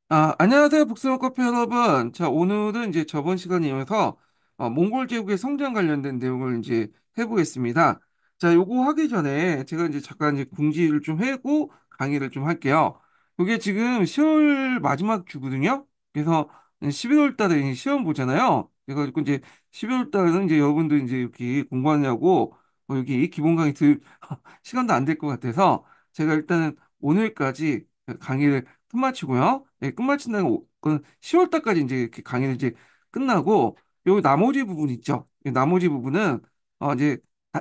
안녕하세요, 북스원 커피 여러분. 자, 오늘은 이제 저번 시간에 이어서 몽골 제국의 성장 관련된 내용을 이제 해보겠습니다. 자, 요거 하기 전에 제가 이제 잠깐 이제 공지를 좀 하고 강의를 좀 할게요. 이게 지금 10월 마지막 주거든요. 그래서 11월 달에 시험 보잖아요. 그래가지고 이제 11월 달에는 이제 여러분들 이제 여기 공부하냐고 여기 기본 강의 들 시간도 안 될 것 같아서 제가 일단은 오늘까지 강의를 끝마치고요. 예, 끝마친다는 건 10월 달까지 이제 이렇게 강의를 이제 끝나고 요 나머지 부분 있죠. 이 나머지 부분은 이제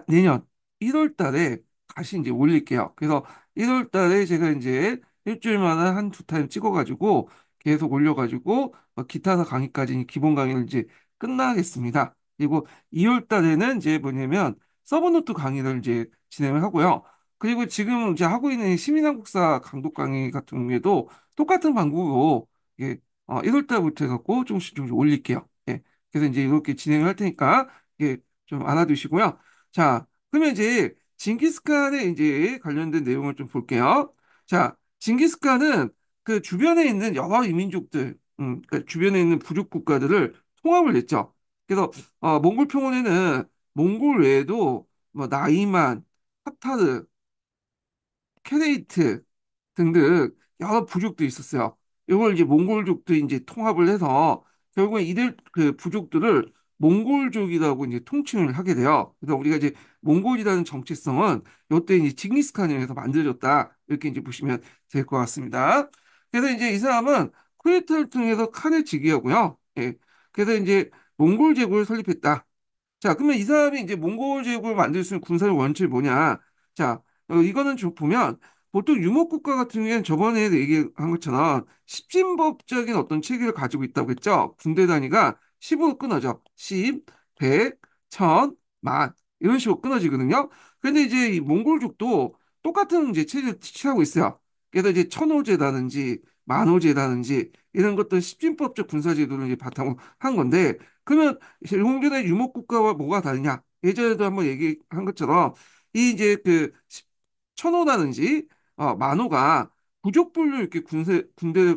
내년 1월 달에 다시 이제 올릴게요. 그래서 1월 달에 제가 이제 일주일마다 한 두 타임 찍어가지고 계속 올려가지고 기타사 강의까지 기본 강의를 이제 끝나겠습니다. 그리고 2월 달에는 이제 뭐냐면 서브노트 강의를 이제 진행을 하고요. 그리고 지금 이제 하고 있는 시민한국사 강독 강의 같은 경우에도 똑같은 방법으로 이게 1월 달부터 해갖고 조금씩 올릴게요. 예. 그래서 이제 이렇게 진행을 할 테니까 이게 좀 알아두시고요. 자, 그러면 이제 징기스칸에 이제 관련된 내용을 좀 볼게요. 자, 징기스칸은 그 주변에 있는 여러 이민족들, 그 주변에 있는 부족 국가들을 통합을 했죠. 그래서 몽골 평원에는 몽골 외에도 뭐 나이만, 카타르, 케레이트 등등 여러 부족도 있었어요. 이걸 이제 몽골족들이 이제 통합을 해서 결국에 이들 그 부족들을 몽골족이라고 이제 통칭을 하게 돼요. 그래서 우리가 이제 몽골이라는 정체성은 이때 이제 징기스칸에 의해서 만들어졌다 이렇게 이제 보시면 될 것 같습니다. 그래서 이제 이 사람은 쿠데타를 통해서 칸을 즉위하고요. 예. 그래서 이제 몽골 제국을 설립했다. 자, 그러면 이 사람이 이제 몽골 제국을 만들 수 있는 군사적 원칙이 뭐냐? 자, 이거는 좀 보면 보통 유목국가 같은 경우에는 저번에 얘기한 것처럼 십진법적인 어떤 체계를 가지고 있다고 했죠. 군대 단위가 10으로 끊어져. 10, 100, 1000, 만 이런 식으로 끊어지거든요. 그런데 이제 이 몽골족도 똑같은 이제 체제를 취하고 있어요. 그래서 이제 천호제라든지 만호제라든지 이런 것들 십진법적 군사제도를 이제 바탕으로 한 건데 그러면 일본군의 유목국가와 뭐가 다르냐? 예전에도 한번 얘기한 것처럼 이 이제 그 천호라든지 만호가 부족불로 이렇게 군대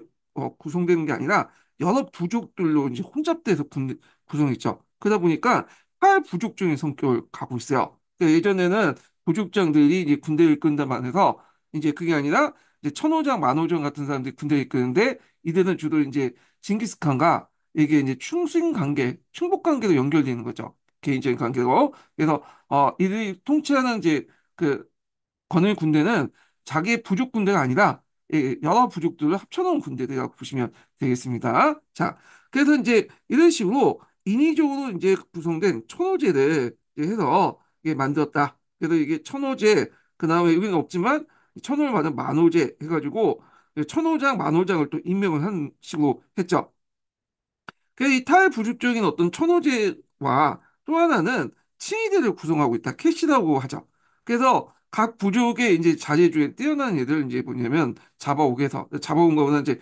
구성되는 게 아니라 여러 부족들로 이제 혼잡돼서 군대 구성했죠. 그러다 보니까 탈부족적인 성격을 갖고 있어요. 그러니까 예전에는 부족장들이 이제 군대를 이끈다만 해서 이제 그게 아니라 이제 천호장, 만호장 같은 사람들이 군대를 이끄는데 이들은 주로 이제 징기스칸과 이게 이제 충신 관계, 충복 관계로 연결되는 거죠. 개인적인 관계로. 그래서 이들이 통치하는 이제 그 건일 군대는 자기의 부족 군대가 아니라 여러 부족들을 합쳐놓은 군대라고 보시면 되겠습니다. 자, 그래서 이제 이런 식으로 인위적으로 이제 구성된 천호제를 이제 해서 이게 만들었다. 그래서 이게 천호제, 그 다음에 여기는 없지만 천호를 받은 만호제 해가지고 천호장, 만호장을 또 임명을 한 식으로 했죠. 그이 탈부족적인 어떤 천호제와 또 하나는 칭의제를 구성하고 있다. 캐시라고 하죠. 그래서 각 부족의 이제 자재 중에 뛰어난 애들 이제 뭐냐면 잡아온 거는 이제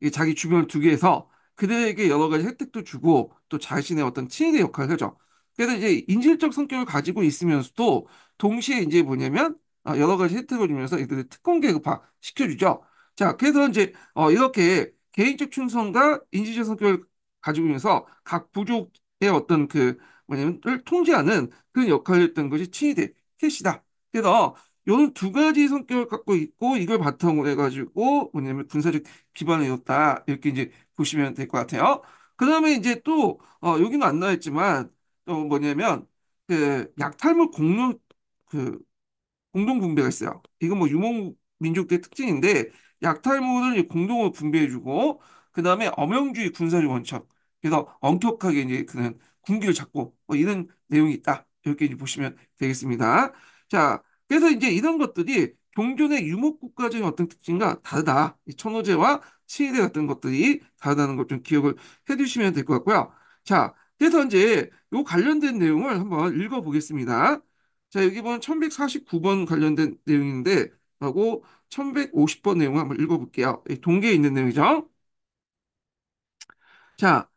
이 자기 주변을 두게 해서 그들에게 여러 가지 혜택도 주고 또 자신의 어떤 칭의제 역할을 하죠. 그래서 이제 인질적 성격을 가지고 있으면서도 동시에 이제 뭐냐면 여러 가지 혜택을 주면서 이들을 특권 계급화 시켜주죠. 자, 그래서 이제 이렇게 개인적 충성과 인지적 성격을 가지고 있면서 각 부족의 어떤 뭐냐면을 통제하는 그런 역할을 했던 것이 친위대 캐시다. 그래서 이런 두 가지 성격을 갖고 있고 이걸 바탕으로 해가지고 뭐냐면 군사적 기반을 이뤘다 이렇게 이제 보시면 될 것 같아요. 그다음에 이제 또 여기는 안 나와있지만 또 뭐냐면 약탈물 공룡 그 공동 분배가 있어요. 이건 뭐 유목 민족들의 특징인데 약탈물을 이제 공동으로 분배해주고 그 다음에 엄영주의 군사적 원칙 그래서 엄격하게 이제 그는 군기를 잡고 뭐 이런 내용이 있다 이렇게 이제 보시면 되겠습니다. 자, 그래서 이제 이런 것들이 종전의 유목국가적인 어떤 특징과 다르다. 이 천호제와 치의대 같은 것들이 다르다는 걸 좀 기억을 해두시면 될 것 같고요. 자, 그래서 이제 요 관련된 내용을 한번 읽어보겠습니다. 자, 여기 보면 1149번 관련된 내용인데, 하고 1150번 내용을 한번 읽어볼게요. 이 동계에 있는 내용이죠. 자,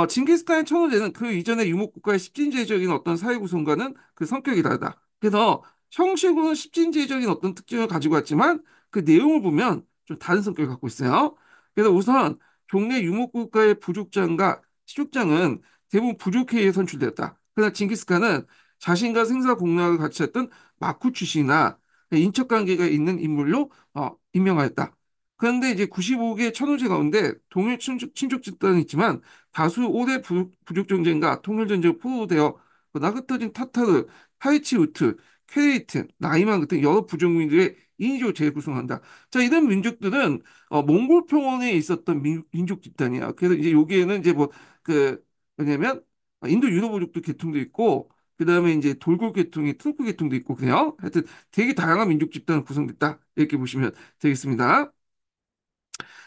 징기스칸의 천호제는 그 이전의 유목국가의 십진제적인 어떤 사회 구성과는 그 성격이 다르다. 그래서 형식으로는 십진제적인 어떤 특징을 가지고 왔지만 그 내용을 보면 좀 다른 성격을 갖고 있어요. 그래서 우선 종래 유목국가의 부족장과 시족장은 대부분 부족회에 선출되었다. 그러나 징기스칸은 자신과 생사 공략을 같이 했던 마쿠 출신이나 인척 관계가 있는 인물로 임명하였다. 그런데 이제 95개 천호제 가운데 동일 친족 집단이 있지만 다수 5대 부족 전쟁과 통일 전쟁 포로되어 흩어진 타타르, 하이치우트, 퀘레이트, 나이만 같은 여러 부족민들의 인조 재구성한다. 자, 이런 민족들은 몽골 평원에 있었던 민족 집단이야. 그래서 이제 여기에는 이제 뭐 그 뭐냐면 인도 유도부족도 계통도 있고 그다음에 이제 돌고 계통이 투르크 계통도 있고 그래요. 하여튼 되게 다양한 민족 집단이 구성됐다. 이렇게 보시면 되겠습니다.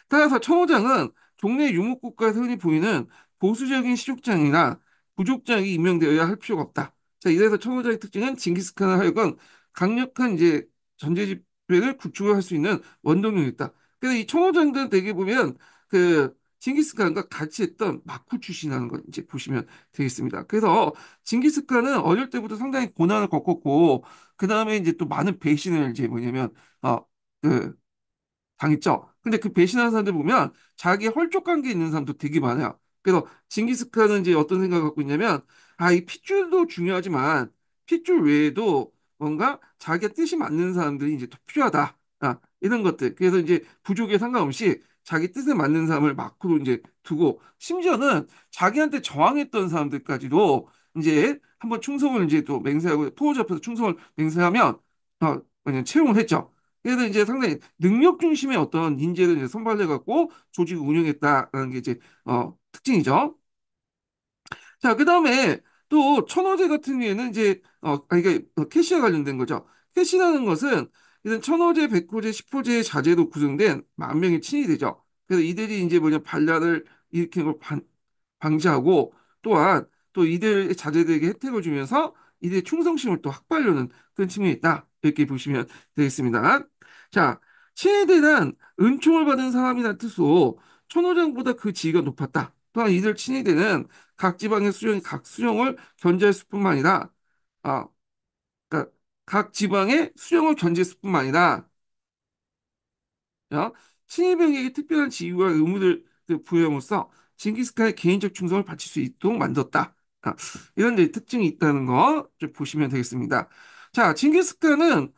따라서 청호장은 종래 유목국가에서 흔히 보이는 보수적인 시족장이나 부족장이 임명되어야 할 필요가 없다. 자, 이래서 청호장의 특징은 징기스칸을 하여금 강력한 이제 전제 지배를 구축할 수 있는 원동력이 있다. 그래서 이 청호장들은 되게 보면 그 징기스칸과 같이 했던 마쿠 출신이라는 걸 이제 보시면 되겠습니다. 그래서 징기스칸은 어릴 때부터 상당히 고난을 겪었고 그 다음에 이제 또 많은 배신을 이제 뭐냐면 어, 그 당했죠. 근데 그 배신하는 사람들 보면 자기의 헐족 관계에 있는 사람도 되게 많아요. 그래서 징기스칸은 이제 어떤 생각을 갖고 있냐면, 이 핏줄도 중요하지만 핏줄 외에도 뭔가 자기의 뜻이 맞는 사람들이 이제 더 필요하다. 이런 것들. 그래서 이제 부족에 상관없이 자기 뜻에 맞는 사람을 마크로 이제 두고 심지어는 자기한테 저항했던 사람들까지도 이제 한번 충성을 이제 또 맹세하고 포로자 앞에서 충성을 맹세하면 그냥 채용을 했죠. 그래서 이제 상당히 능력 중심의 어떤 인재를 이제 선발해 갖고 조직을 운영했다라는 게 이제 특징이죠. 자, 그다음에 또 천호제 같은 경우에는 이제 이게 캐시와 관련된 거죠. 캐시라는 것은 이런 천호제, 백호제, 십호제의 자제로 구성된 만 명의 친위 되죠. 그래서 이들이 이제 뭐냐 반란을 일으키는 걸 방지하고 또한 또 이들의 자제들에게 혜택을 주면서 이들의 충성심을 또 확보하려는 그런 측면이 있다. 이렇게 보시면 되겠습니다. 자, 친위대는 은총을 받은 사람이라는 뜻으로 천호장보다 그 지위가 높았다. 또한 이들 친위대는 각 지방의 수령이 각 수령을 견제했을 뿐만 아니라 아, 그러니까 각 지방의 수령을 견제했을 뿐만 아니라 어? 친위병에게 특별한 지위와 의무를 부여함으로써 징기스칸의 개인적 충성을 바칠 수 있도록 만들었다. 아, 이런 이제 특징이 있다는 거 좀 보시면 되겠습니다. 자, 징기스칸은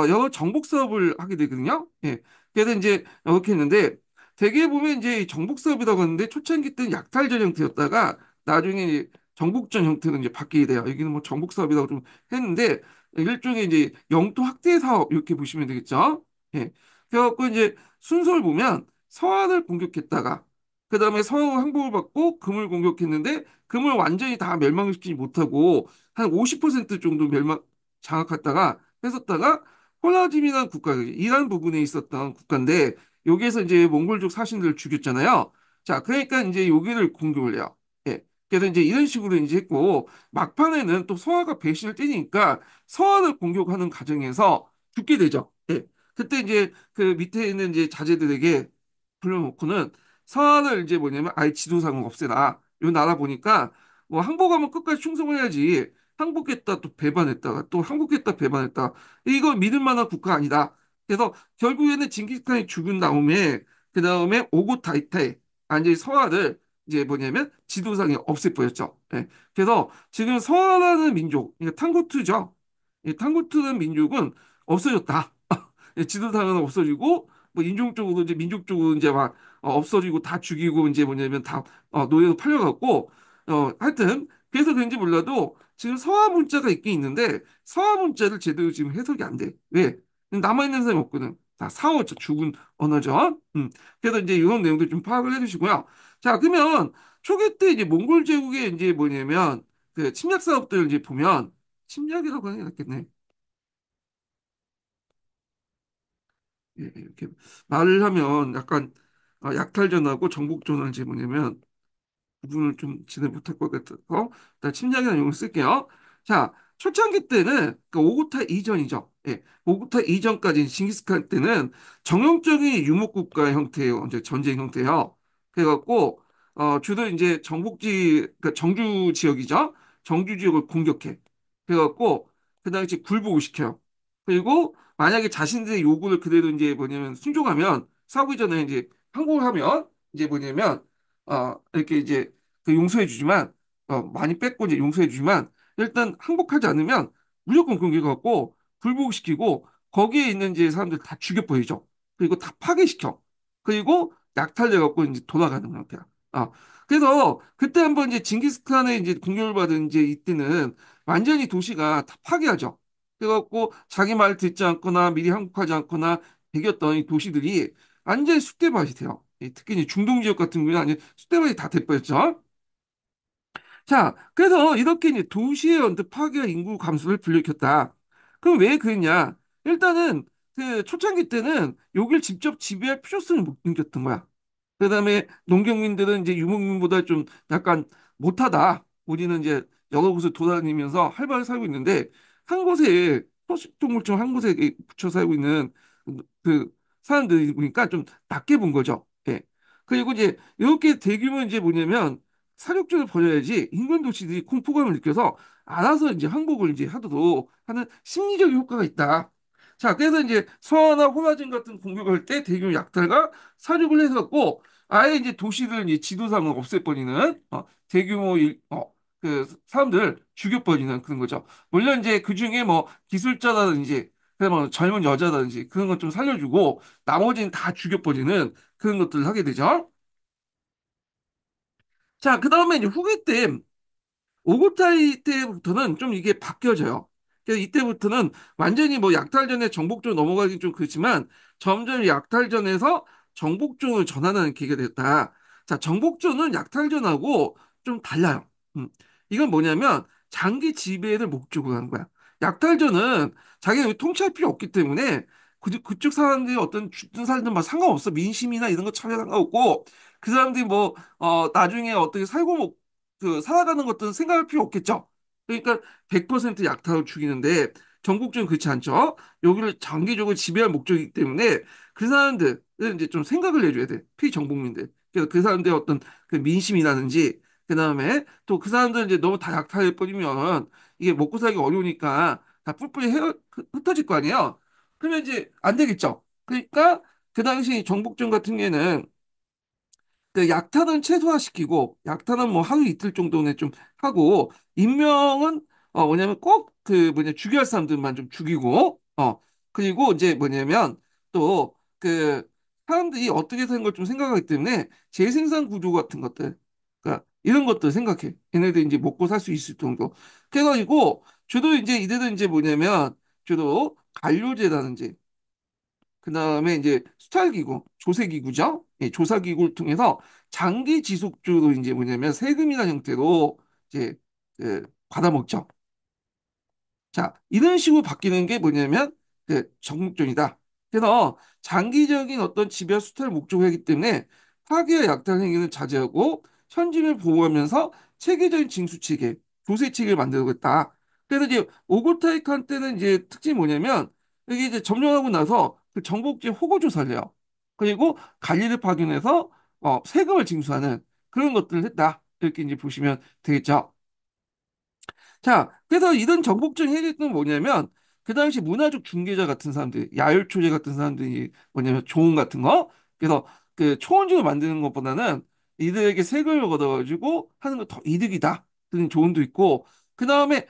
여러 정복 사업을 하게 되거든요. 예. 그래서 이제 이렇게 했는데 대개 보면 이제 이 정복 사업이라고 하는데 초창기 때는 약탈전 형태였다가 나중에 이제 정복전 형태로 이제 바뀌게 돼요. 여기는 뭐 정복 사업이라고 좀 했는데 일종의 이제 영토 확대 사업 이렇게 보시면 되겠죠. 예. 그래갖고 이제 순서를 보면 서한을 공격했다가 그 다음에 서한 항복을 받고 금을 공격했는데 금을 완전히 다 멸망시키지 못하고 한 50% 정도 장악했다가 했었다가 홀라짐이라는 국가 이란 부분에 있었던 국가인데 여기에서 이제 몽골족 사신들을 죽였잖아요. 자, 그러니까 이제 여기를 공격을 해요. 예. 그래서 이제 이런 식으로 이제 했고 막판에는 또 서한가 배신을 때리니까 서한을 공격하는 과정에서 죽게 되죠. 예. 그때 이제 그 밑에 있는 이제 자제들에게 불러놓고는 서한을 이제 뭐냐면 아예 지도상을 없애라. 요 나라 보니까 뭐 항복하면 끝까지 충성을 해야지. 항복했다 또 배반했다가 또 항복했다 배반했다. 이거 믿을 만한 국가 아니다. 그래서 결국에는 징기스칸이 죽은 다음에 그 다음에 오고타이테 이제 서한을 이제 뭐냐면 지도상에 없애버렸죠. 예. 그래서 지금 서한하는 민족, 그러니까 탕고투죠. 이 탕고투는 민족은 없어졌다. 지도상은 없어지고 뭐 인종적으로 이제 민족적으로 이제 막 없어지고 다 죽이고 이제 뭐냐면 다 노예로 팔려갖고 하여튼 그래서 그런지 몰라도 지금 서화 문자가 있긴 있는데 서화 문자를 제대로 지금 해석이 안 돼. 왜? 남아있는 사람이 없거든. 다 사어죠. 죽은 언어죠. 그래서 이제 이런 내용들 좀 파악을 해주시고요. 자, 그러면 초기 때 이제 몽골 제국의 이제 뭐냐면 그 침략 사업들 이제 보면 침략이라고 하는 게 낫겠네. 예, 이렇게 말을 하면 약간 약탈전하고 정복전을 이제 뭐냐면 구분을 좀 제대 못할 것 같아서 일단 침략이라는 용어를 쓸게요. 자, 초창기 때는 그 오구타 이전이죠. 예, 오구타 이전까지 징기스칸 때는 정형적인 유목국가 형태예요. 이제 전쟁 형태요. 그래갖고 주로 이제 정복지 그러니까 정주 지역이죠. 정주 지역을 공격해. 그래갖고 그다음에 이제 굴복을 시켜요. 그리고 만약에 자신들의 요구를 그대로 이제 뭐냐면 순종하면 싸우기 전에 이제 항복하면 이제 뭐냐면 이렇게 이제 그 용서해 주지만 많이 뺏고 이제 용서해 주지만 일단 항복하지 않으면 무조건 공격하고 불복시키고 거기에 있는 이제 사람들 다 죽여버리죠. 그리고 다 파괴시켜. 그리고 약탈돼 갖고 이제 돌아가는 형태야. 아, 그래서 그때 한번 이제 징기스칸의 이제 공격을 받은 이제 이때는 완전히 도시가 다 파괴하죠. 그래갖고 자기 말 듣지 않거나 미리 항복하지 않거나 배겼던 이 도시들이 완전히 쑥대밭이 돼요. 특히 이제 중동 지역 같은 경우는 완전 쑥대밭이 다 돼버렸죠. 자, 그래서 이렇게 이제 도시의 언뜻 파괴와 인구 감소를 불러일으켰다. 그럼 왜 그랬냐? 일단은 그 초창기 때는 여길 직접 지배할 필요성을 못 느꼈던 거야. 그다음에 농경민들은 이제 유목민보다 좀 약간 못하다. 우리는 이제 여러 곳을 돌아다니면서 활발히 살고 있는데 한 곳에 포식동물처럼 한 곳에 붙여 살고 있는 그 사람들이 보니까 좀 낮게 본 거죠. 예. 그리고 이제 이렇게 대규모 이제 뭐냐면 사육전을 벌여야지 인근 도시들이 공포감을 느껴서 알아서 이제 항복을 이제 하도록 하는 심리적 효과가 있다. 자, 그래서 이제 서아나 호나진 같은 공격을 할 때 대규모 약탈과 사육을 해갖고 아예 이제 도시를 이제 지도상을 없애버리는 대규모 그 사람들 죽여버리는 그런 거죠. 물론 이제 그 중에 뭐 기술자라든지 그다음에 뭐 젊은 여자라든지 그런 것 좀 살려주고 나머지는 다 죽여버리는 그런 것들을 하게 되죠. 자, 그다음에 이제 후기 때 오고타이 때부터는 좀 이게 바뀌어져요. 그래서 이때부터는 완전히 뭐 약탈전에 정복전 넘어가긴 좀 그렇지만 점점 약탈전에서 정복전을 전환하는 계기가 됐다. 자, 정복전은 약탈전하고 좀 달라요. 음. 이건 뭐냐면 장기 지배를 목적으로 하는 거야. 약탈전은 자기가 통치할 필요 없기 때문에 그쪽 사람들이 어떤 죽든 살든 막 상관없어. 민심이나 이런 거 전혀 상관없고 그 사람들이 뭐 나중에 어떻게 살고 그 살아가는 것들은 생각할 필요 없겠죠. 그러니까 100% 약탈을 죽이는데 전국적으로 그렇지 않죠. 여기를 장기적으로 지배할 목적이기 때문에 그 사람들은 이제 좀 생각을 해줘야 돼. 피정복민들. 그래서 그 사람들의 어떤 그 민심이라든지 그다음에 또 그 사람들 이제 너무 다 약탈해 버리면 이게 먹고 살기 어려우니까 다 뿔뿔이 흩어질 거 아니에요. 그러면 이제 안 되겠죠. 그러니까 그 당시 정복전 같은 경우에는 그 약탈은 최소화시키고 약탈은 뭐 하루 이틀 정도는 좀 하고 임명은 뭐냐면 꼭 그 뭐냐 죽여야 할 사람들만 좀 죽이고 그리고 이제 뭐냐면 또 그 사람들이 어떻게 사는 걸 좀 생각하기 때문에 재생산 구조 같은 것들 그러니까 이런 것들 생각해 얘네들 이제 먹고 살 수 있을 정도 그래가지고 주로 이제 이들은 이제 뭐냐면 주로 관료제라든지 그다음에 이제 수탈기구, 조세기구죠. 예, 조사기구를 통해서 장기 지속적으로 이제 뭐냐면 세금이나 형태로 이제 받아먹죠. 자, 이런 식으로 바뀌는 게 뭐냐면 적목전이다. 그래서 장기적인 어떤 지배 수탈을 목적으로 하기 때문에 파괴와 약탈 행위는 자제하고 현지를 보호하면서 체계적인 징수 체계, 조세 체계를 만들겠다. 그래서 이제 오고타이칸 때는 이제 특징이 뭐냐면 여기 이제 점령하고 나서 그 정복지 호거 조사를 해요. 그리고 관리를 파견해서 세금을 징수하는 그런 것들을 했다. 이렇게 이제 보시면 되겠죠. 자, 그래서 이런 정복적인 해결은 뭐냐면 그 당시 문화적 중개자 같은 사람들, 야율초제 같은 사람들이 뭐냐면 조언 같은 거, 그래서 그 초원지를 만드는 것보다는 이들에게 세금을 걷어가지고 하는 거 더 이득이다. 그런 조언도 있고, 그 다음에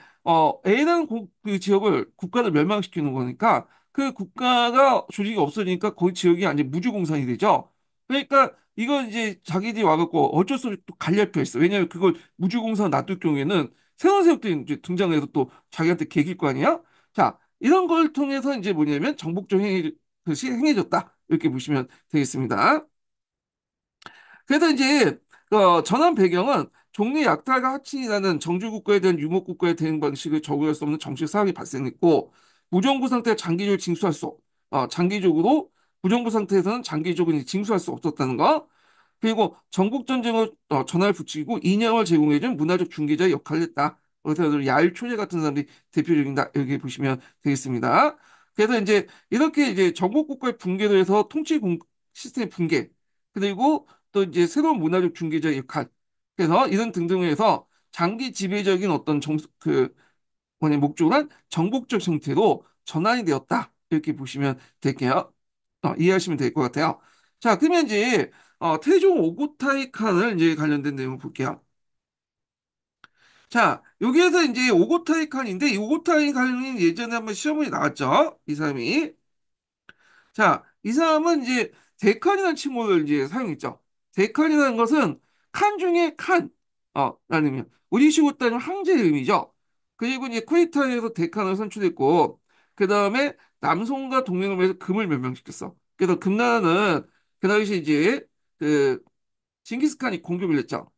A라는 그 지역을 국가를 멸망시키는 거니까 그 국가가 조직이 없어지니까 그 지역이 완전 무주공산이 되죠. 그러니까 이건 이제 자기들이 와갖고 어쩔 수 없이 또 관리할 필요가 있어. 왜냐하면 그걸 무주공산 놔둘 경우에는 새로운 세력들이 이제 등장해서 또 자기한테 개길 거 아니야? 자, 이런 걸 통해서 이제 뭐냐면 정복적 행위, 것이 행해졌다. 이렇게 보시면 되겠습니다. 그래서 이제 전환 배경은 종래 약탈과 합친이라는 정주국가에 대한 유목국가의 대응 방식을 적용할 수 없는 정치 사학이 발생했고 무정부 상태가 장기적으로 징수할 수 장기적으로 무정부 상태에서는 장기적으로 이제 징수할 수 없었다는 거. 그리고 전국전쟁을 전화를 붙이고 인양을 제공해준 문화적 중개자의 역할을 했다. 그래서 야일 초제 같은 사람들이 대표적이다. 여기 보시면 되겠습니다. 그래서 이제 이렇게 이제 전국국가의 붕괴로 해서 시스템의 붕괴 그리고 또 이제 새로운 문화적 중개자의 역할 그래서 이런 등등을 해서 장기 지배적인 어떤 뭐냐 목적은 정복적 형태로 전환이 되었다. 이렇게 보시면 될게요. 이해하시면 될 것 같아요. 자, 그러면 이제 태종 오고타이 칸을 이제 관련된 내용을 볼게요. 자, 여기에서 이제 오고타이 칸인데 이 오고타이 칸이 예전에 한번 시험에 나왔죠. 이 사람이. 자, 이 사람은 이제 데칸이라는 칭호를 이제 사용했죠. 데칸이라는 것은 칸 중에 칸, 라는 우리식으로 따지면 황제의 의미죠. 그리고 이제 쿠에타에서 데칸을 선출했고, 그 다음에 남송과 동맹을 해서 금을 멸망시켰어. 그래서 금나라는 그 당시 이제 그 징기스칸이 공격을 했죠.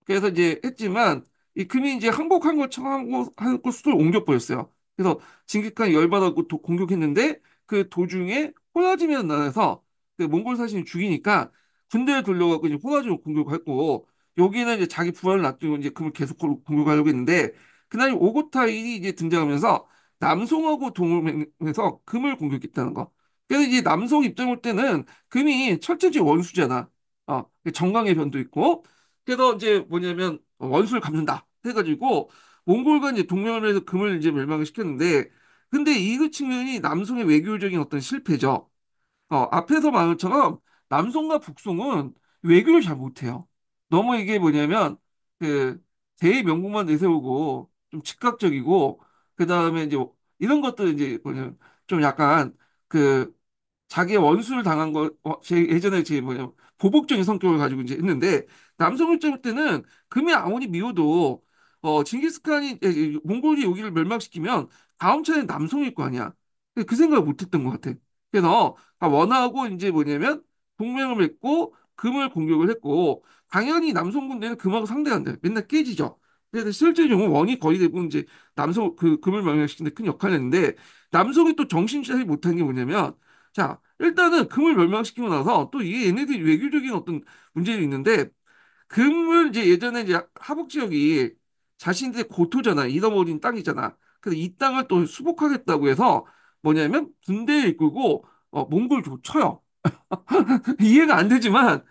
그래서 이제 했지만 이 금이 이제 항복한 걸 청하고 하고 수를 옮겨버렸어요. 그래서 징기스칸이 열받아서 공격했는데 그 도중에 호라짐이라는 나라에서 그 몽골 사신이 죽이니까 군대를 돌려갖고 이제 호라짐을 공격했고 여기는 이제 자기 부하를 놔두고 이제 금을 계속 공격하려고 했는데 그날 오고타일이 이제 등장하면서 남송하고 동맹에서 금을 공격했다는 거. 그래서 이제 남송 입장 올 때는 금이 철저히 원수잖아. 정강의 변도 있고 그래서 이제 뭐냐면 원수를 갚는다 해가지고 몽골과 이제 동맹을 해서 금을 이제 멸망을 시켰는데 근데 이 그 측면이 남송의 외교적인 어떤 실패죠. 앞에서 말한 것처럼 남송과 북송은 외교를 잘 못해요. 너무 이게 뭐냐면 그 대의 명분만 내세우고 좀 즉각적이고 그 다음에 이제 이런 것들 이제 뭐냐면 좀 약간 그 자기의 원수를 당한 거, 예전에 제 뭐냐, 보복적인 성격을 가지고 이제 했는데, 남성 입장 때는 금이 아무리 미워도, 징기스칸이, 몽골이 여기를 멸망시키면 다음 차례는 남성일 거 아니야. 근데 그 생각을 못 했던 것 같아. 그래서, 원하고 이제 뭐냐면, 동맹을 맺고, 금을 공격을 했고, 당연히 남성 군대는 금하고 상대가 안 돼. 맨날 깨지죠. 그래서 실제적으로 원이 거의 대부분 이제 남성, 금을 멸망시키는 데 큰 역할을 했는데, 남성이 또 정신 차리지 못한 게 뭐냐면, 자, 일단은 금을 멸망시키고 나서 또 이게 얘네들이 외교적인 어떤 문제도 있는데 금을 이제 예전에 이제 하북 지역이 자신들의 고토잖아. 잃어버린 땅이잖아. 그래서 이 땅을 또 수복하겠다고 해서 뭐냐면 군대를 이끌고 몽골 쳐요. 이해가 안 되지만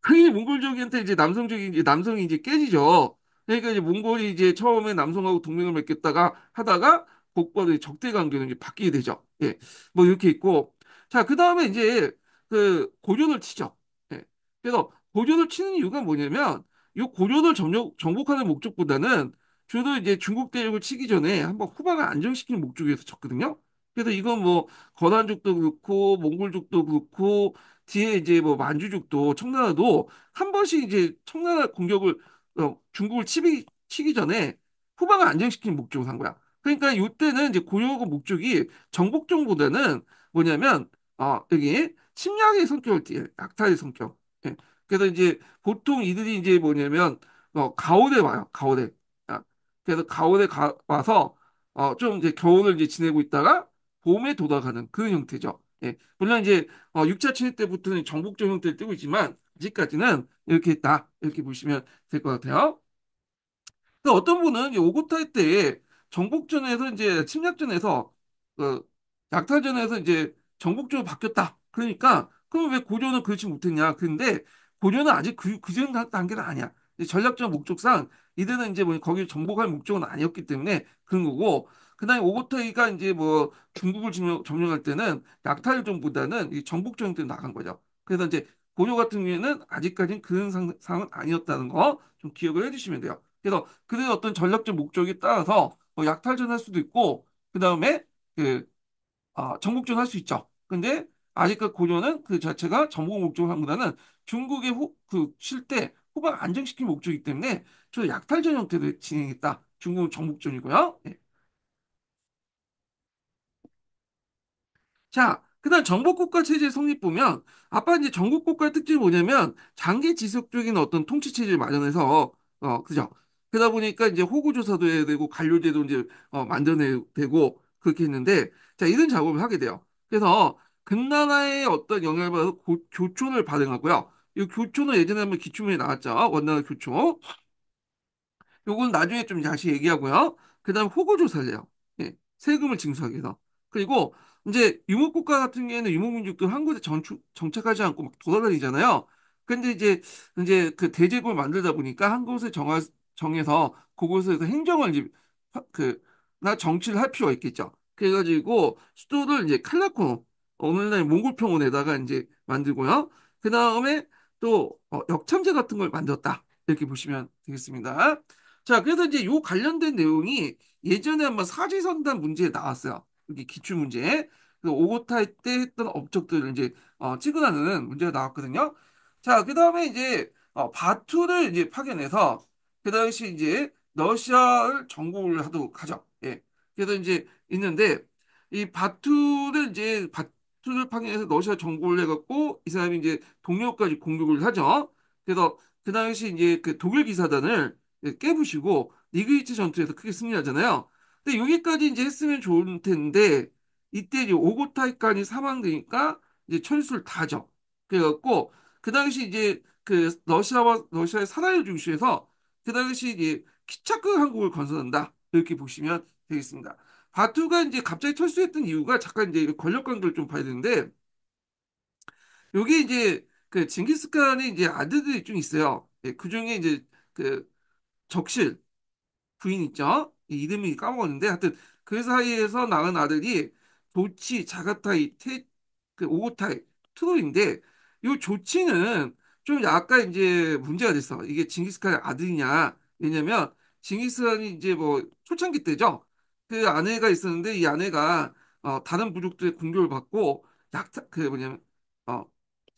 당연히 몽골족한테 이제 남성적인 이제 남성이 이제 깨지죠. 그러니까 이제 몽골이 이제 처음에 남성하고 동맹을 맺겠다가 하다가 곧바로 적대 관계로 이제 바뀌게 되죠. 예, 뭐 이렇게 있고 자 그다음에 이제 그 고려를 치죠. 예, 그래서 고려를 치는 이유가 뭐냐면 이 고려를 정복하는 목적보다는 주로 이제 중국 대륙을 치기 전에 한번 후방을 안정시키는 목적에서 쳤거든요. 그래서 이건 뭐 거란족도 그렇고 몽골족도 그렇고 뒤에 이제 뭐 만주족도 청나라도 한 번씩 이제 청나라 공격을 중국을 치기 전에 후방을 안정시키는 목적으로 한 거야. 그러니까 이때는 이제 고려의 목적이 정복종보다는 뭐냐면 여기 침략의 성격을 띠요. 약탈의 성격. 예. 그래서 이제 보통 이들이 이제 뭐냐면 가오대 와요. 가오대. 아, 그래서 와서 좀 이제 겨울을 이제 지내고 있다가 봄에 도달하는 그런 형태죠. 예. 물론 이제 6차 침입 때부터는 정복적 형태를 띠고 있지만 아직까지는 이렇게 있다. 이렇게 보시면 될 것 같아요. 그 어떤 분은 이 오고타이 때 정복전에서 이제 침략전에서 그 약탈전에서 이제 정복전으로 바뀌었다. 그러니까 그럼 왜 고려는 그렇지 못했냐? 근데 고려는 아직 그전 단계는 아니야. 이제 전략적 목적상 이들은 이제 뭐 거기 정복할 목적은 아니었기 때문에 그런 거고 그다음에 오고타이가 이제 뭐 중국을 점령할 때는 약탈전보다는 이 정복전 때 나간 거죠. 그래서 이제 고려 같은 경우에는 아직까지는 그런 상황은 아니었다는 거 좀 기억을 해주시면 돼요. 그래서 그들의 어떤 전략적 목적에 따라서 약탈전 할 수도 있고 그 다음에 그 정복전 할 수 있죠. 근데 아직까지 고려는 그 자체가 정복 목적을 한보다는 중국의 쉴때 후방 안정시킬 목적이기 때문에 주로 약탈전 형태로 진행했다. 중국은 정복전이고요. 예. 자, 그다음 정복국가 체제 성립 보면 아빠 이제 정복국가의 특징이 뭐냐면 장기 지속적인 어떤 통치 체제를 마련해서 그죠? 그러다 보니까 이제 호구 조사도 해야 되고 관료제도 이제 만들어내야 되고 그렇게 했는데 자 이런 작업을 하게 돼요. 그래서 금나라의 어떤 영향을 받아서 교촌을 발행하고요. 이 교촌은 예전에 한번 기초문에 나왔죠. 원나라 교촌. 요건 나중에 좀 다시 얘기하고요. 그다음 호구 조사를 해요. 예, 세금을 징수하기 위해서. 그리고 이제 유목국가 같은 경우에는 유목민족들 한 곳에 정착하지 않고 막 돌아다니잖아요. 근데 이제 그 대제국을 만들다 보니까 한 곳에 정해서 그곳에서 행정을 이제 나 정치를 할 필요가 있겠죠. 그래가지고 수도를 이제 칼라코 오늘날 몽골평원에다가 이제 만들고요. 그 다음에 또 역참제 같은 걸 만들었다. 이렇게 보시면 되겠습니다. 자, 그래서 이제 요 관련된 내용이 예전에 한번 사지선단 문제에 나왔어요. 여기 기출 문제. 그 오고타이 때 했던 업적들을 이제 찍으라는 문제가 나왔거든요. 자, 그 다음에 이제 바투를 이제 파견해서 그 당시 이제 러시아를 정복을 하도록 하죠. 예. 그래서 이제 있는데 이 바투를 파견해서 러시아 정복을 해갖고 이 사람이 이제 동료까지 공격을 하죠. 그래서 그 당시 이제 그 독일 기사단을 깨부시고 리그이츠 전투에서 크게 승리하잖아요. 근데 여기까지 이제 했으면 좋을 텐데 이때 이제 오고타이칸이 사망되니까 이제 철수를 다죠. 그래갖고 그 당시 이제 그 러시아의 사라예v 중시에서 그 당시 이제 키차크 항국을 건설한다. 이렇게 보시면 되겠습니다. 바투가 이제 갑자기 철수했던 이유가 잠깐 이제 권력 관계를 좀 봐야 되는데 여기 이제 그 징기스칸이 이제 아들들이 좀 있어요. 예, 그 중에 이제 그 적실 부인 있죠? 이 이름이 까먹었는데 하여튼 그 사이에서 낳은 아들이 조치, 자가타이, 그 오고타이, 투로인데 이 조치는 좀 약간 이제 문제가 됐어. 이게 징기스칸의 아들이냐? 왜냐면 징기스칸이 이제 뭐 초창기 때죠. 그 아내가 있었는데 이 아내가 다른 부족들의 공격을 받고 그 뭐냐면 어,